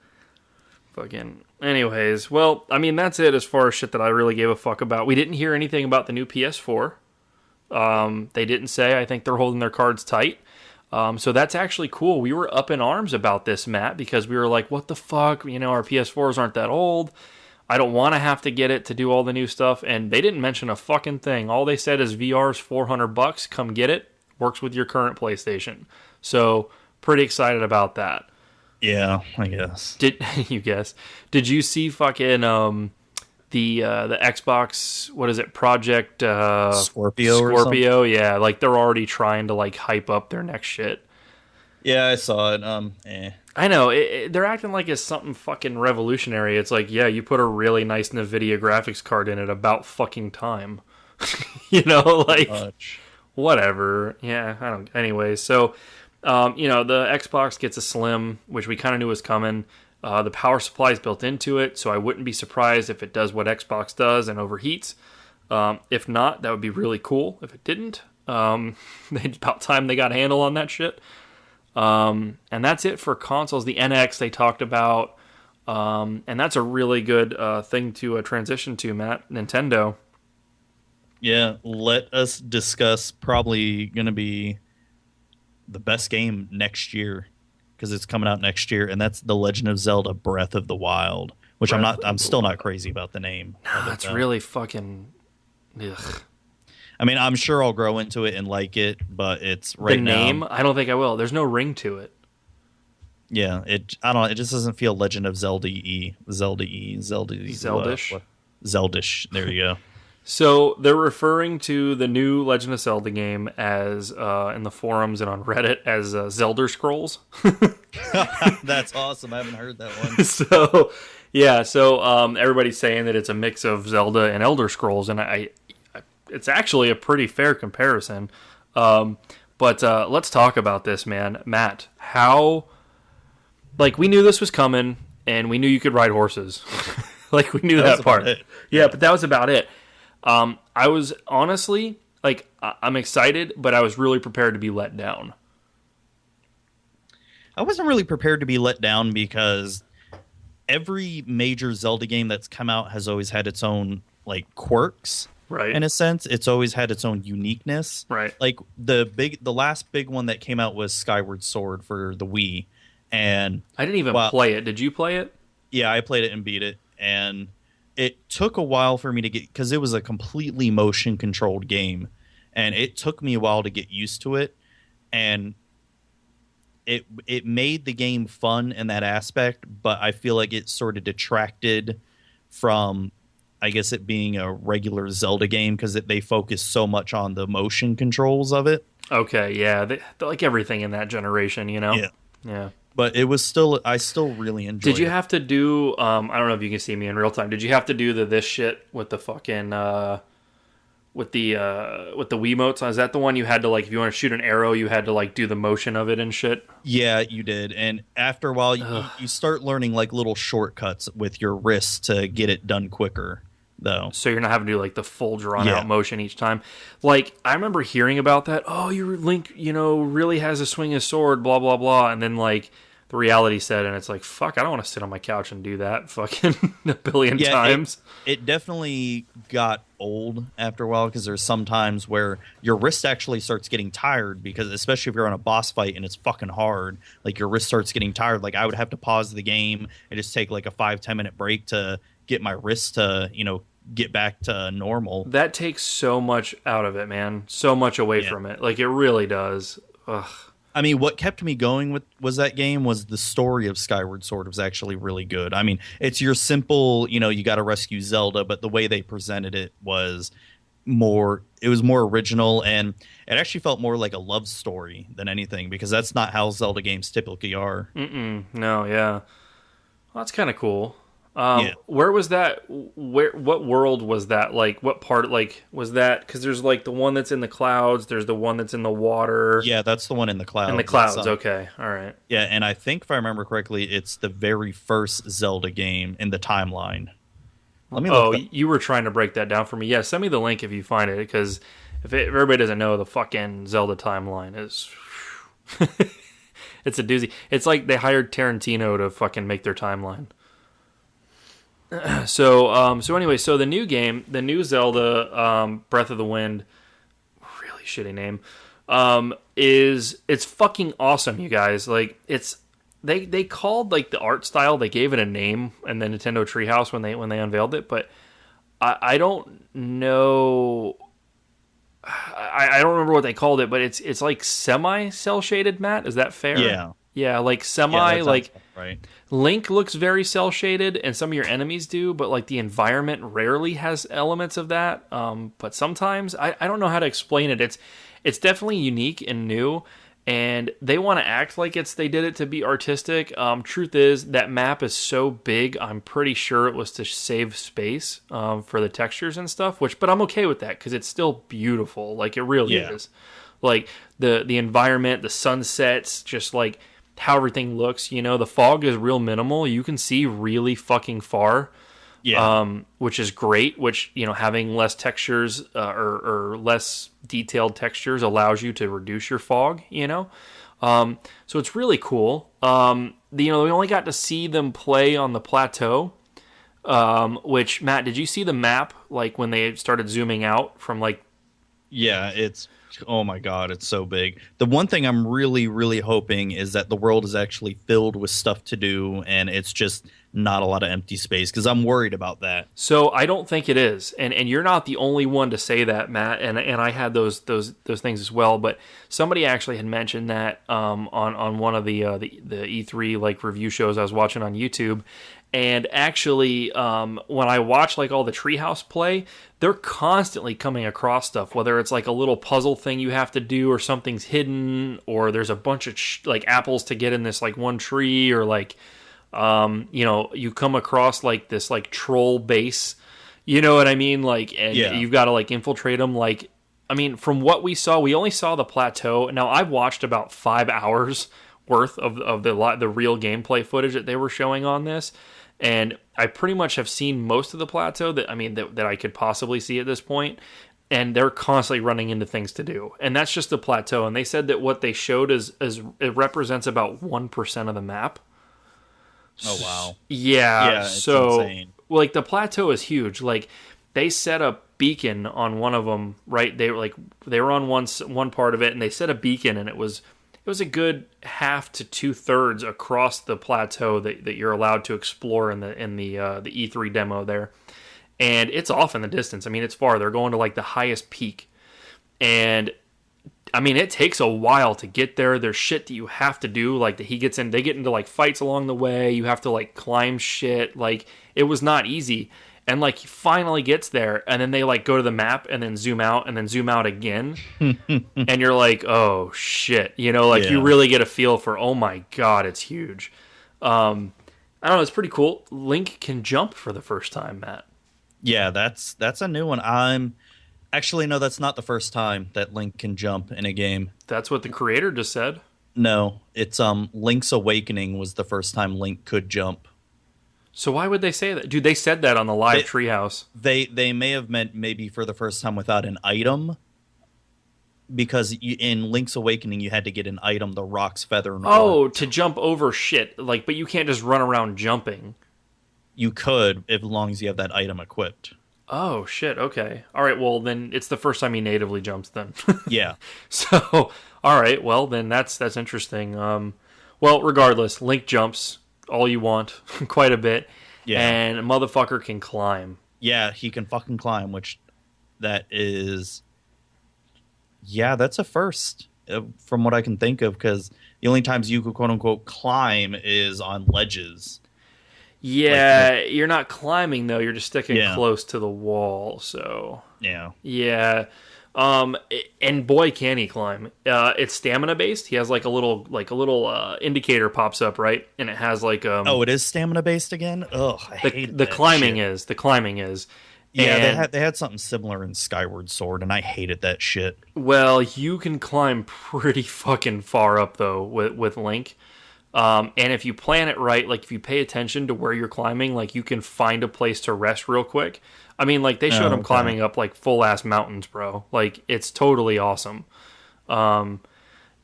Fucking. Anyways, well, I mean, that's it as far as shit that I really gave a fuck about. We didn't hear anything about the new PS4. They didn't say. I think they're holding their cards tight. So that's actually cool. We were up in arms about this, Matt, because we were like, what the fuck? You know, our PS4s aren't that old. I don't want to have to get it to do all the new stuff. And they didn't mention a fucking thing. All they said is VR's $400. Come get it. Works with your current PlayStation. So pretty excited about that. Yeah, I guess. Did you see fucking the Xbox, what is it, Project Scorpio? Yeah, like they're already trying to like hype up their next shit. Yeah, I saw it. I know, they're acting like it's something fucking revolutionary. It's like, yeah, you put a really nice NVIDIA graphics card in it about fucking time. You know, like, whatever. Yeah, I don't. Anyway, so, you know, the Xbox gets a Slim, which we kind of knew was coming. The power supply is built into it, so I wouldn't be surprised if it does what Xbox does and overheats. If not, that would be really cool if it didn't. It's about time they got a handle on that shit. And that's it for consoles. The NX they talked about, and that's a really good thing to transition to, Matt. Nintendo. Yeah, let us discuss probably going to be the best game next year, because it's coming out next year, and that's The Legend of Zelda Breath of the Wild, which I'm still not crazy about the name. No, that's really fucking ugh. I mean, I'm sure I'll grow into it and like it, but it's the name. I don't think I will. There's no ring to it. Yeah, I don't know. It just doesn't feel Legend of Zelda-y. Zeldish. Zeldish. There you go. So they're referring to the new Legend of Zelda game as in the forums and on Reddit as Zelda Scrolls. That's awesome. I haven't heard that one. So yeah, everybody's saying that it's a mix of Zelda and Elder Scrolls, and it's actually a pretty fair comparison. But let's talk about this, man. Matt, how... Like, we knew this was coming, and we knew you could ride horses. Like, we knew that part. Yeah, but that was about it. I was honestly, like, I'm excited, but I was really prepared to be let down. I wasn't really prepared to be let down because every major Zelda game that's come out has always had its own, like, quirks. Right. in a sense. It's always had its own uniqueness. Right. Like the last big one that came out was Skyward Sword for the Wii, and I didn't even play it. Did you play it? yeah, I played it and beat it, and it took a while for me to get, because it was a completely motion controlled game, and it took me a while to get used to it, and it made the game fun in that aspect, but I feel like it sort of detracted from, I guess, it being a regular Zelda game, because they focus so much on the motion controls of it. Okay, yeah, they like everything in that generation, you know. Yeah. But it was still, I still really enjoyed it. Did you have to do? I don't know if you can see me in real time. Did you have to do this shit with the fucking with the Wiimotes? Is that the one you had to, like, if you want to shoot an arrow, you had to, like, do the motion of it and shit? Yeah, you did. And after a while, you start learning, like, little shortcuts with your wrists to get it done quicker, though. So you're not having to do, like, the full drawn-out motion each time. Like, I remember hearing about that. Oh, your Link, really has to swing his sword, blah, blah, blah. And then, like, the reality set, and it's like, fuck, I don't want to sit on my couch and do that fucking a billion times. It definitely got old after a while, because there's some times where your wrist actually starts getting tired, because especially if you're on a boss fight and it's fucking hard, like, your wrist starts getting tired. Like, I would have to pause the game and just take like a 5-10 minute break to get my wrist to, get back to normal. That takes so much out of it, man. So much away from it. Like, it really does. Ugh. I mean, what kept me going was that game was the story of Skyward Sword was actually really good. I mean, it's your simple, you got to rescue Zelda, but the way they presented it was more original, and it actually felt more like a love story than anything, because that's not how Zelda games typically are. No, yeah. Well, that's kind of cool. Where was that? What world was that? Like, what part? Like, was that? Because there's, like, the one that's in the clouds. There's the one that's in the water. Yeah, that's the one in the clouds. In the clouds. Okay, all right. Yeah, and I think if I remember correctly, it's the very first Zelda game in the timeline. Let me look. You were trying to break that down for me. Yeah, send me the link if you find it, because if everybody doesn't know, the fucking Zelda timeline is. It's a doozy. It's like they hired Tarantino to fucking make their timeline. So anyway, the new game, the new Zelda, Breath of the Wind, really shitty name, it's fucking awesome, you guys. Like, it's they called, like, the art style, they gave it a name in the Nintendo Treehouse when they unveiled it, but I don't know. I don't remember what they called it, but it's like semi cell shaded. Matt, is that fair? Yeah, like semi, like right. Link looks very cell shaded, and some of your enemies do, but, like, the environment rarely has elements of that. But sometimes I don't know how to explain it. It's definitely unique and new, and they want to act like they did it to be artistic. Truth is, that map is so big, I'm pretty sure it was to save space for the textures and stuff. But I'm okay with that, because it's still beautiful. Like, it really is. Like, the environment, the sunsets, just, like, how everything looks, the fog is real minimal. You can see really fucking far, which is great, which, having less textures or less detailed textures allows you to reduce your fog, so it's really cool. We only got to see them play on the plateau, which, Matt, did you see the map, like, when they started zooming out from, like... Yeah, oh my god, it's so big. The one thing I'm really, really hoping is that the world is actually filled with stuff to do, and it's just not a lot of empty space, because I'm worried about that. So I don't think it is, and you're not the only one to say that, Matt. And I had those things as well. But somebody actually had mentioned that on one of the E3, like, review shows I was watching on YouTube. And actually, when I watch, like, all the Treehouse play, they're constantly coming across stuff, whether it's, like, a little puzzle thing you have to do, or something's hidden, or there's a bunch of like apples to get in this, like, one tree, or, like, you come across, like, this, like, troll base, you know what I mean? Like, and you've got to, like, infiltrate them. Like, I mean, from what we saw, we only saw the plateau. Now, I've watched about 5 hours worth of the real gameplay footage that they were showing on this. And I pretty much have seen most of the plateau that I could possibly see at this point, and they're constantly running into things to do. And that's just the plateau. And they said that what they showed is it represents about 1% of the map. Oh wow! Yeah, it's so insane. Like, the plateau is huge. Like, they set up beacon on one of them, right? They were on one part of it, and they set a beacon, and it was a good half to 2/3 across the plateau that you're allowed to explore in the E3 demo there. And it's off in the distance. I mean, it's far. They're going to like the highest peak. And I mean, it takes a while to get there. There's shit that you have to do. Like they get into like fights along the way. You have to like climb shit. Like it was not easy. And like he finally gets there, and then they like go to the map and then zoom out and then zoom out again. And you're like, oh shit. You know, like you really get a feel for, oh my God, it's huge. I don't know, it's pretty cool. Link can jump for the first time, Matt. Yeah, that's a new one. Actually, no, that's not the first time that Link can jump in a game. That's what the creator just said. No, it's Link's Awakening was the first time Link could jump. So why would they say that? Dude, they said that on the live Treehouse. They may have meant maybe for the first time without an item. Because in Link's Awakening, you had to get an item, the Rock's Feather. To jump over shit. Like, but you can't just run around jumping. You could, as long as you have that item equipped. Oh, shit, okay. All right, well, then it's the first time he natively jumps, then. Yeah. So, all right, well, then that's interesting. Well, regardless, Link jumps all you want, quite a bit, and a motherfucker can climb. Yeah, he can fucking climb, which that is... Yeah, that's a first, from what I can think of, because the only times you could quote-unquote climb is on ledges. Yeah, you're not climbing, though. You're just sticking close to the wall, so... Yeah. Yeah. And boy, can he climb. It's stamina-based. He has like a little indicator pops up, right? And it has like... oh, it is stamina-based again? Ugh, I hate the that climbing shit. is. The climbing is. Yeah, and, they had something similar in Skyward Sword, and I hated that shit. Well, you can climb pretty fucking far up, though, with Link. And if you plan it right, like if you pay attention to where you're climbing, like you can find a place to rest real quick. I mean, like they showed him climbing up like full ass mountains, bro. Like it's totally awesome. So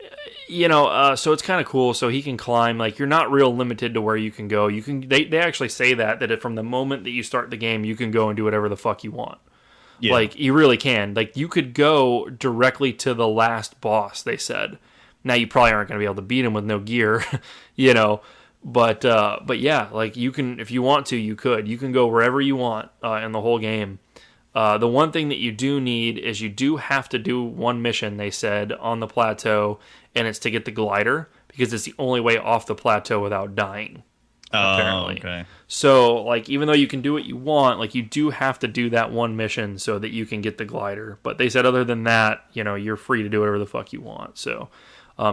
it's kind of cool. So he can climb. Like you're not real limited to where you can go. You can. They actually say that from the moment that you start the game, you can go and do whatever the fuck you want. Yeah. Like you really can. Like you could go directly to the last boss. They said. Now you probably aren't going to be able to beat him with no gear, But yeah, like you can, if you want to, you could. You can go wherever you want in the whole game. The one thing that you do need is you do have to do one mission, they said, on the plateau, and it's to get the glider, because it's the only way off the plateau without dying, apparently. Okay. So, like, even though you can do what you want, like, you do have to do that one mission so that you can get the glider. But they said other than that, you're free to do whatever the fuck you want, so...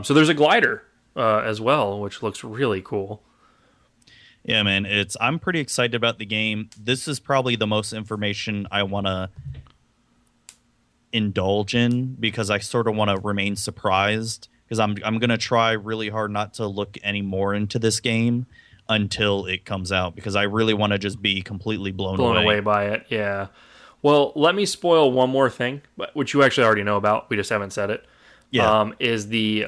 So there's a glider as well, which looks really cool. Yeah, man, I'm pretty excited about the game. This is probably the most information I want to indulge in because I sort of want to remain surprised because I'm going to try really hard not to look any more into this game until it comes out because I really want to just be completely blown away by it. Yeah. Well, let me spoil one more thing, which you actually already know about. We just haven't said it. Yeah. Is the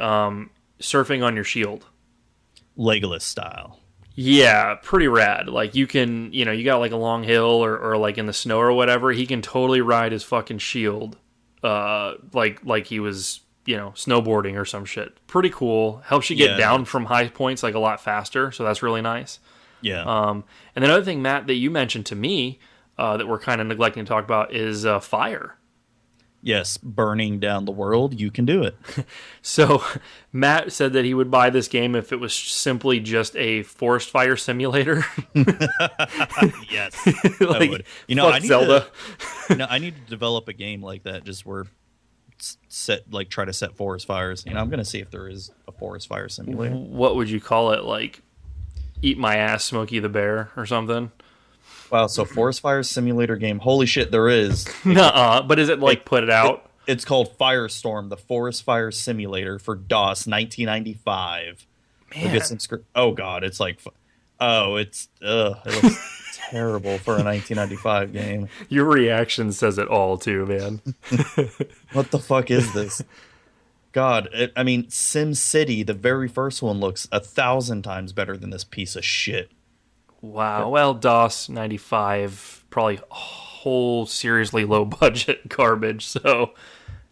surfing on your shield. Legolas style. Yeah, pretty rad. Like, you can, you got, like, a long hill or like, in the snow or whatever. He can totally ride his fucking shield like he was, snowboarding or some shit. Pretty cool. Helps you get down from high points, like, a lot faster, so that's really nice. Yeah. And then another thing, Matt, that you mentioned to me that we're kind of neglecting to talk about is fire. Yes, burning down the world, you can do it. So, Matt said that he would buy this game if it was simply just a forest fire simulator. Yes, I would. I need Zelda. I need to develop a game like that, just where try to set forest fires. I'm going to see if there is a forest fire simulator. What would you call it? Like, Eat My Ass, Smokey the Bear, or something? Wow, so Forest Fire Simulator game. Holy shit, there is. Nuh-uh, but is it put it out? It's called Firestorm, the Forest Fire Simulator for DOS 1995. Man. Oh god, it's like... it looks terrible for a 1995 game. Your reaction says it all, too, man. What the fuck is this? God, SimCity, the very first one, looks 1,000 times better than this piece of shit. Wow. Well, DOS 95 probably. Oh, whole seriously low budget garbage. So,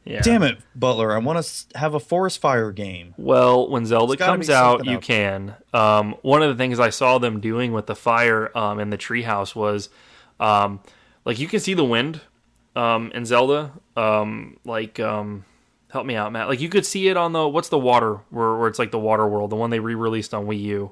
yeah. Damn it, Butler! I want to have a forest fire game. Well, when Zelda comes out, you out can. One of the things I saw them doing with the fire in the treehouse was, like, you can see the wind in Zelda. Help me out, Matt. Like, you could see it on what's the water where it's like the water world, the one they re-released on Wii U.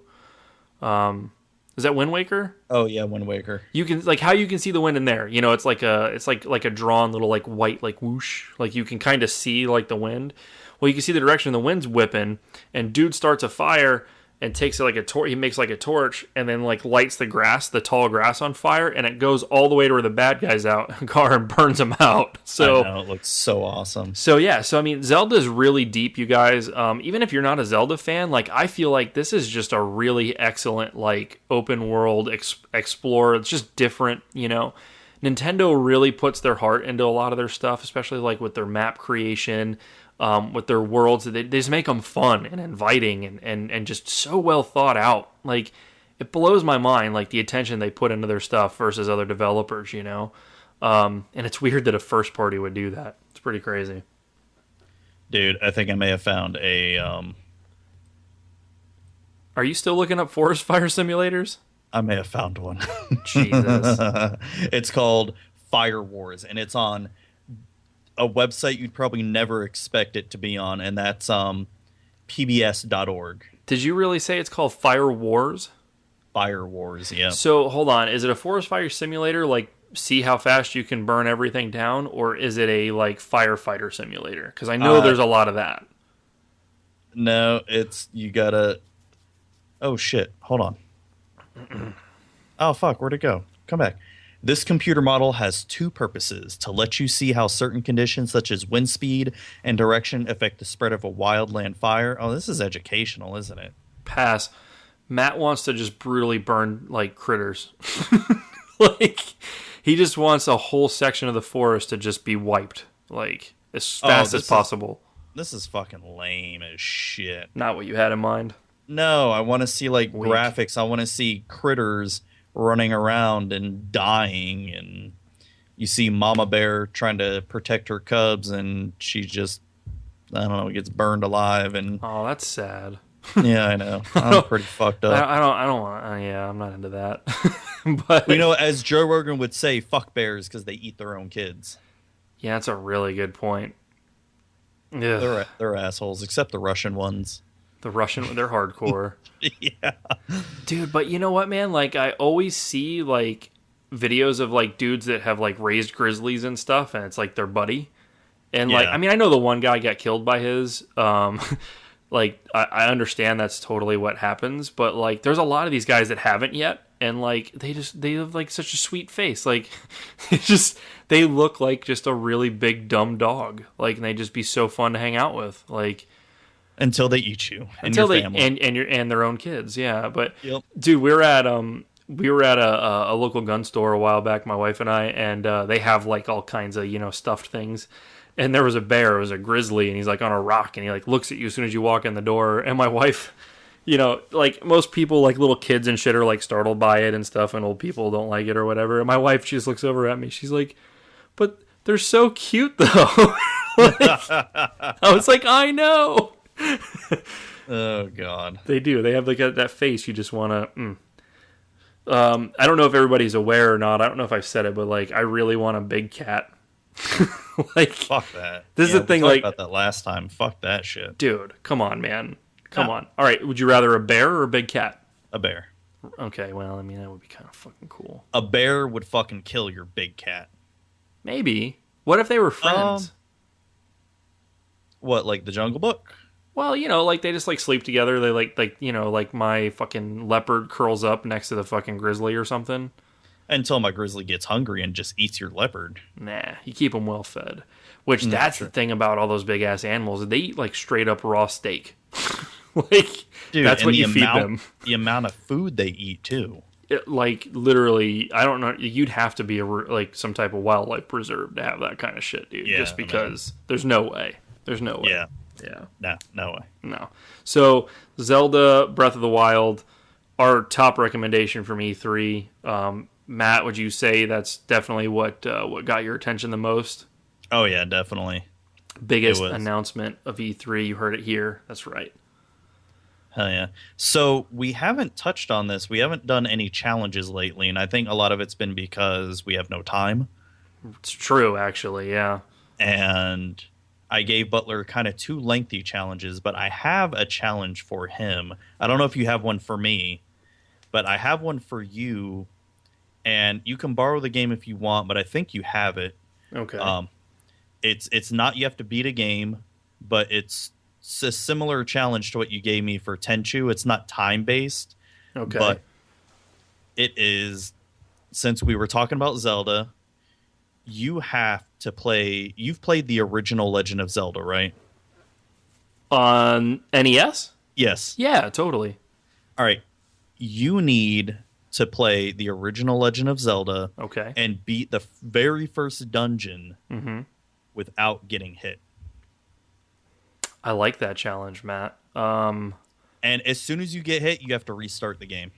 Is that Wind Waker? Oh yeah, Wind Waker. You can how you can see the wind in there. You know, it's like a drawn little like white like whoosh. Like you can kind of see like the wind. Well, you can see the direction the wind's whipping, and dude starts a fire and takes it like a torch. He makes like a torch and then like lights the tall grass on fire, and it goes all the way to where the bad guy's out car and burns them out. So I know, it looks so awesome. So yeah, I mean, Zelda's really deep, you guys. Even if you're not a Zelda fan, like I feel like this is just a really excellent like open world explorer. It's just different, you know. Nintendo really puts their heart into a lot of their stuff, especially like with their map creation. With their worlds, they just make them fun and inviting and just so well thought out. Like, it blows my mind, like, the attention they put into their stuff versus other developers, you know? And it's weird that a first party would do that. It's pretty crazy. Dude, I think I may have found a... Are you still looking up forest fire simulators? I may have found one. Jesus. It's called Fire Wars, and it's on a website you'd probably never expect it to be on, and that's pbs.org. Did you really say it's called Fire Wars? Fire Wars, yeah. So, hold on. Is it a forest fire simulator, like, see how fast you can burn everything down, or is it a, like, firefighter simulator? Because I know there's a lot of that. No, you gotta... Oh, shit. Hold on. Oh, fuck. Where'd it go? Come back. This computer model has two purposes: to let you see how certain conditions such as wind speed and direction affect the spread of a wildland fire. Oh, this is educational, isn't it? Pass. Matt wants to just brutally burn, like, critters. Like, he just wants a whole section of the forest to just be wiped, like, as fast as possible. This is fucking lame as shit. Not what you had in mind? No, I want to see, like, graphics. I want to see critters running around and dying, and you see Mama Bear trying to protect her cubs, and she just, I don't know, gets burned alive. And oh, that's sad. Yeah, I know. I'm pretty fucked up. I don't want. Yeah, I'm not into that. But you know, as Joe Rogan would say, "Fuck bears" because they eat their own kids. Yeah, that's a really good point. Yeah, they're assholes, except the Russian ones. They're hardcore. Yeah. Dude, but you know what, man? Like, I always see, like, videos of, like, dudes that have, like, raised grizzlies and stuff, and it's, like, their buddy. And, like, I mean, I know the one guy got killed by his. Like, I understand that's totally what happens, but, like, there's a lot of these guys that haven't yet, and, like, they have, like, such a sweet face. Like, they look like just a really big, dumb dog. Like, and they just be so fun to hang out with. Like... Until they eat you and your family and their own kids, yeah. But dude, we were at a local gun store a while back, my wife and I, and they have like all kinds of stuffed things. And there was a bear, it was a grizzly, and he's like on a rock, and he like looks at you as soon as you walk in the door. And my wife, like most people, like little kids and shit, are like startled by it and stuff, and old people don't like it or whatever. And my wife, she just looks over at me, she's like, "But they're so cute, though." Like, I was like, "I know." Oh God, they do. They have like that face. You just want to. I don't know if everybody's aware or not. I don't know if I've said it, but like, I really want a big cat. Like, fuck that. This is the thing. Like about that last time. Fuck that shit, dude. Come on, man. Come on. All right. Would you rather a bear or a big cat? A bear. Okay. Well, I mean, that would be kind of fucking cool. A bear would fucking kill your big cat. Maybe. What if they were friends? What, like the Jungle Book? Well, like they just like sleep together. They like my fucking leopard curls up next to the fucking grizzly or something. Until my grizzly gets hungry and just eats your leopard. Nah, you keep them well fed. Which that's the thing about all those big ass animals. They eat like straight up raw steak. Like, dude, that's what you feed them. The amount of food they eat too. Like literally, I don't know. You'd have to be like some type of wildlife preserve to have that kind of shit, dude. Yeah, just because there's no way. There's no way. Yeah. Yeah. No way. No. So, Zelda Breath of the Wild, our top recommendation from E3. Matt, would you say that's definitely what got your attention the most? Oh yeah, definitely. Biggest announcement of E3. You heard it here. That's right. Hell yeah. So we haven't touched on this. We haven't done any challenges lately, and I think a lot of it's been because we have no time. It's true, actually, yeah. And I gave Butler kind of 2 lengthy challenges, but I have a challenge for him. I don't know if you have one for me, but I have one for you, and you can borrow the game if you want, but I think you have it. Okay. It's not you have to beat a game, but it's a similar challenge to what you gave me for Tenchu. It's not time-based, okay. But it is, since we were talking about Zelda, you have to play... You've played the original Legend of Zelda, right? On NES? Yes. Yeah, totally. All right. You need to play the original Legend of Zelda, okay, and beat the very first dungeon without getting hit. I like that challenge, Matt. And as soon as you get hit, you have to restart the game.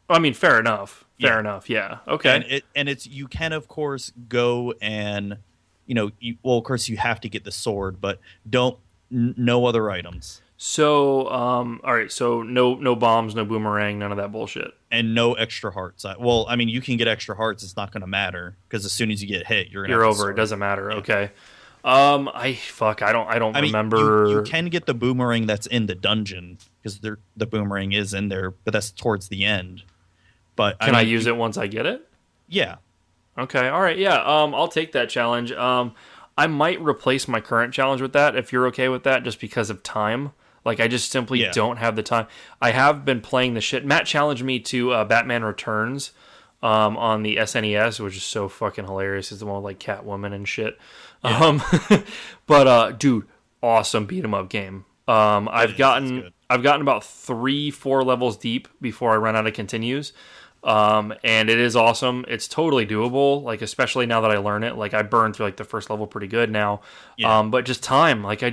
I mean, fair enough. Fair enough. Yeah. Okay. And it's you can of course go and of course you have to get the sword, but no other items. So all right. So no bombs, no boomerang, none of that bullshit, and no extra hearts. Well, I mean, you can get extra hearts. It's not going to matter because as soon as you get hit, you're over. It doesn't matter. Yeah. Okay. I don't remember. You can get the boomerang that's in the dungeon because the boomerang is in there, but that's towards the end. But can I use it once I get it? Yeah. Okay. All right. Yeah. I'll take that challenge. I might replace my current challenge with that if you're okay with that, just because of time. Like, I just simply don't have the time. I have been playing the shit. Matt challenged me to Batman Returns on the SNES, which is so fucking hilarious. It's the one with like Catwoman and shit. Yeah. But dude, awesome beat 'em up game. I've gotten about 3-4 levels deep before I run out of continues. And it is awesome. It's totally doable. Like, especially now that I learn it. Like, I burned through like the first level pretty good now. Yeah. But just time. Like, I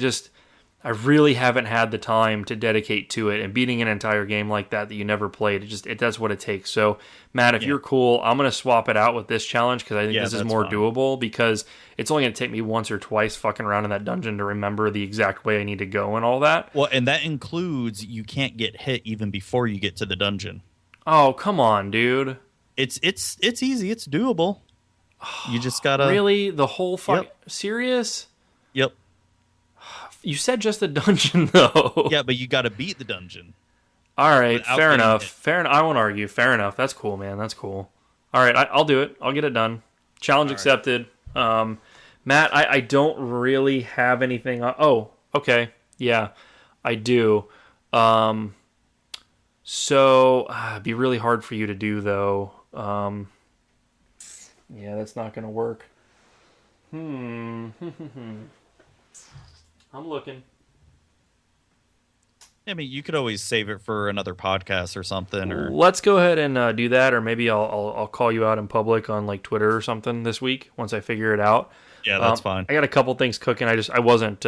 really haven't had the time to dedicate to it, and beating an entire game like that you never played, that's what it takes. So, Matt, if you're cool, I'm going to swap it out with this challenge because I think this is more doable, because it's only going to take me once or twice fucking around in that dungeon to remember the exact way I need to go and all that. Well, and that includes you can't get hit even before you get to the dungeon. Oh, come on, dude. It's easy. It's doable. You just got to... Really? The whole fuck... Serious? Yep. You said just the dungeon, though. Yeah, but you got to beat the dungeon. All right, fair enough. Fair enough. I won't argue. Fair enough. That's cool, man. That's cool. All right, I'll do it. I'll get it done. Challenge accepted. Matt, I don't really have anything. Oh, okay. Yeah, I do. So it'd be really hard for you to do, though. Yeah, that's not going to work. I'm looking. I mean, you could always save it for another podcast or something. Or let's go ahead and do that, or maybe I'll call you out in public on like Twitter or something this week once I figure it out. Yeah, that's fine. I got a couple things cooking. I wasn't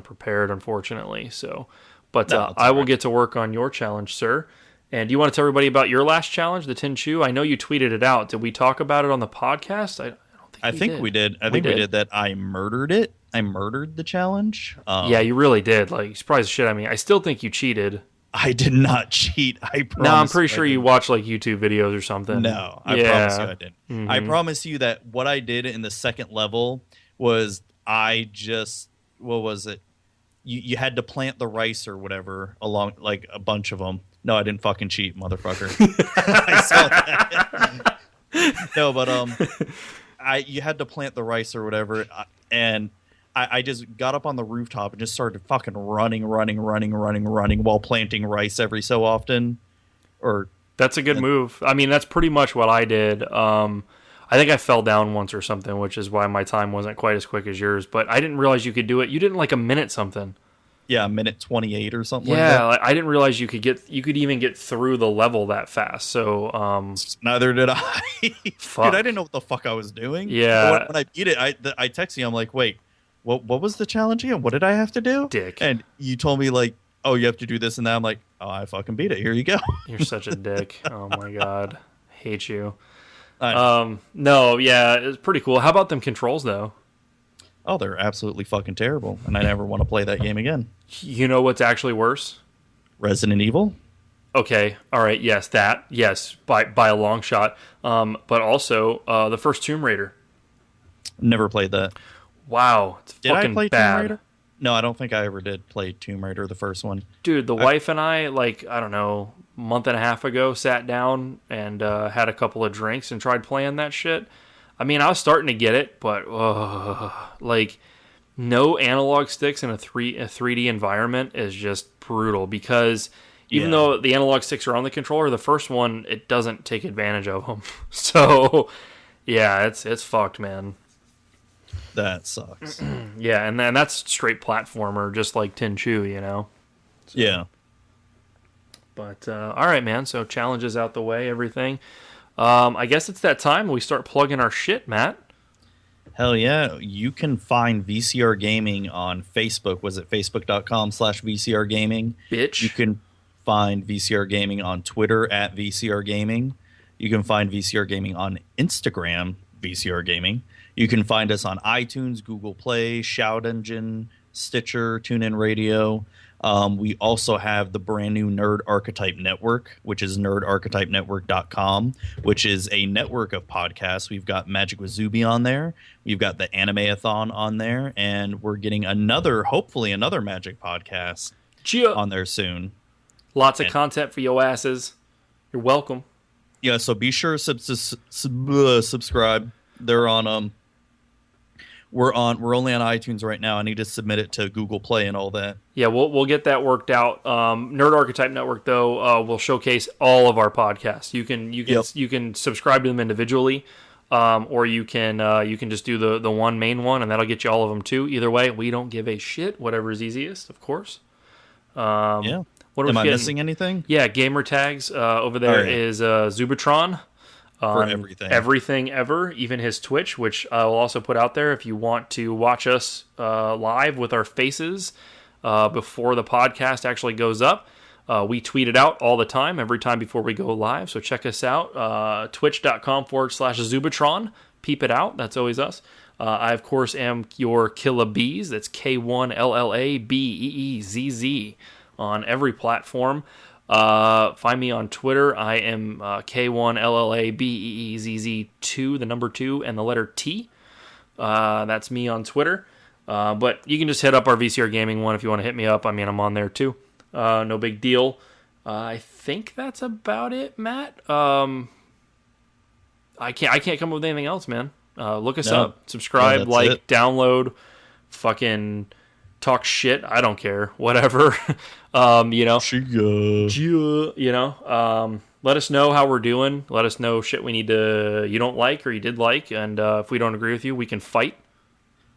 prepared, unfortunately. So, but I will get to work on your challenge, sir. And do you want to tell everybody about your last challenge, the Tenchu? I know you tweeted it out. Did we talk about it on the podcast? I think we did. I think we did that. I murdered it. I murdered the challenge. Yeah, you really did. Like, you surprised the shit out of me. I still think you cheated. I did not cheat. I promise. No, I'm pretty sure you watched like YouTube videos or something. No, I promise you I didn't. Mm-hmm. I promise you that what I did in the second level was what was it? You had to plant the rice or whatever along, like a bunch of them. No, I didn't fucking cheat, motherfucker. I saw that. No, but you had to plant the rice or whatever, and I just got up on the rooftop and just started fucking running while planting rice every so often. That's a good move. I mean, that's pretty much what I did. I think I fell down once or something, which is why my time wasn't quite as quick as yours. But I didn't realize you could do it. You did like a minute something. Yeah, a minute 28 or something. Yeah, like that. I didn't realize you could even get through the level that fast. So neither did I. Fuck. Dude, I didn't know what the fuck I was doing. Yeah. When I beat it, I texted you. I'm like, wait, what was the challenge again? What did I have to do? Dick. And you told me like, oh, you have to do this and that. I'm like, oh, I fucking beat it. Here you go. You're such a dick. Oh my god, I hate you. I No, yeah, it's pretty cool. How about them controls, though? Oh, they're absolutely fucking terrible, and I never want to play that game again. You know what's actually worse? Resident Evil? Okay, all right, yes, that, yes, by a long shot. But also, the first Tomb Raider. Never played that. Wow, it's Did fucking I play bad. Tomb Raider? No, I don't think I ever did play Tomb Raider, the first one. Dude, the wife and I, like, I don't know, a month and a half ago, sat down and had a couple of drinks and tried playing that shit. I mean, I was starting to get it, but, like, no analog sticks in a 3D environment is just brutal because even though the analog sticks are on the controller, the first one, it doesn't take advantage of them. So, yeah, it's fucked, man. That sucks. Yeah, and then that's straight platformer, just like Tenchu, you know? So, yeah. But, all right, man, so challenges out the way, everything. I guess it's that time we start plugging our shit, Matt. Hell yeah. You can find VCR Gaming on Facebook. Was it facebook.com/VCR Gaming? Bitch. You can find VCR Gaming on Twitter at VCR Gaming. You can find VCR Gaming on Instagram, VCR Gaming. You can find us on iTunes, Google Play, Shout Engine, Stitcher, TuneIn Radio. We also have the brand new Nerd Archetype Network, which is nerdarchetypenetwork.com, which is a network of podcasts. We've got Magic with Zuby on there. We've got the Animeathon on there. And we're getting hopefully another Magic podcast on there soon. Lots of content for your asses. You're welcome. Yeah, so be sure to subscribe. They're on we're only on iTunes right now. I need to submit it to Google Play and all that. Yeah, we'll get that worked out. Nerd Archetype Network though will showcase all of our podcasts. You can subscribe to them individually, or you can just do the one main one, and that'll get you all of them too. Either way, we don't give a shit. Whatever is easiest, of course. Yeah. What Am I missing anything? Yeah, gamer tags over there is Zubatron. For everything. Everything ever, even his Twitch, which I will also put out there if you want to watch us live with our faces before the podcast actually goes up. We tweet it out all the time, every time before we go live, so check us out. Twitch.com/Zubatron. Peep it out. That's always us. I, of course, am your Killa Bees. That's K1LLABEEZZ on every platform. Find me on Twitter. I am K1LLABEEZZ2, the number 2, and the letter T. That's me on Twitter. But you can just hit up our VCR Gaming one if you want to hit me up. I mean, I'm on there too. No big deal. I think that's about it, Matt. I can't come up with anything else, man. Look us up. Subscribe, download, fucking talk shit. I don't care. Whatever. You know. Let us know how we're doing. Let us know shit you don't like or you did like. And if we don't agree with you, we can fight.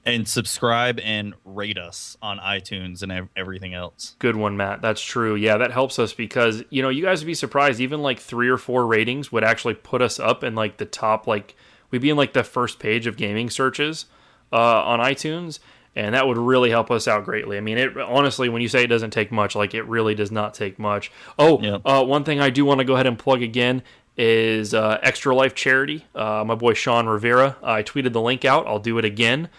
And subscribe and rate us on iTunes and everything else. Good one, Matt. That's true. Yeah, that helps us because, you guys would be surprised. Even like 3 or 4 ratings would actually put us up in like the top, like we'd be in like the first page of gaming searches on iTunes. And that would really help us out greatly. I mean, honestly, when you say it doesn't take much, like it really does not take much. One thing I do want to go ahead and plug again is Extra Life Charity. My boy Sean Rivera. I tweeted the link out. I'll do it again.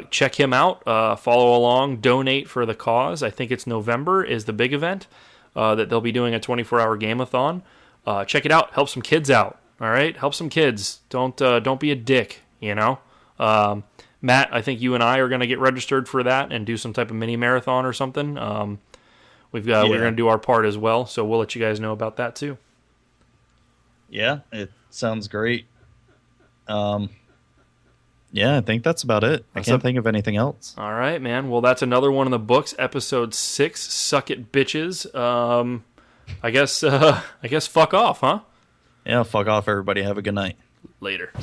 Check him out. Follow along. Donate for the cause. I think it's November is the big event that they'll be doing a 24-hour game-a-thon. Check it out. Help some kids out. All right? Help some kids. Don't be a dick, Matt, I think you and I are going to get registered for that and do some type of mini marathon or something. We're going to do our part as well, so we'll let you guys know about that too. Yeah, it sounds great. I think that's about it. I can't think of anything else. All right, man. Well, that's another one in the books. Episode 6, Suck It Bitches. I guess fuck off, huh? Yeah, fuck off, everybody. Have a good night. Later.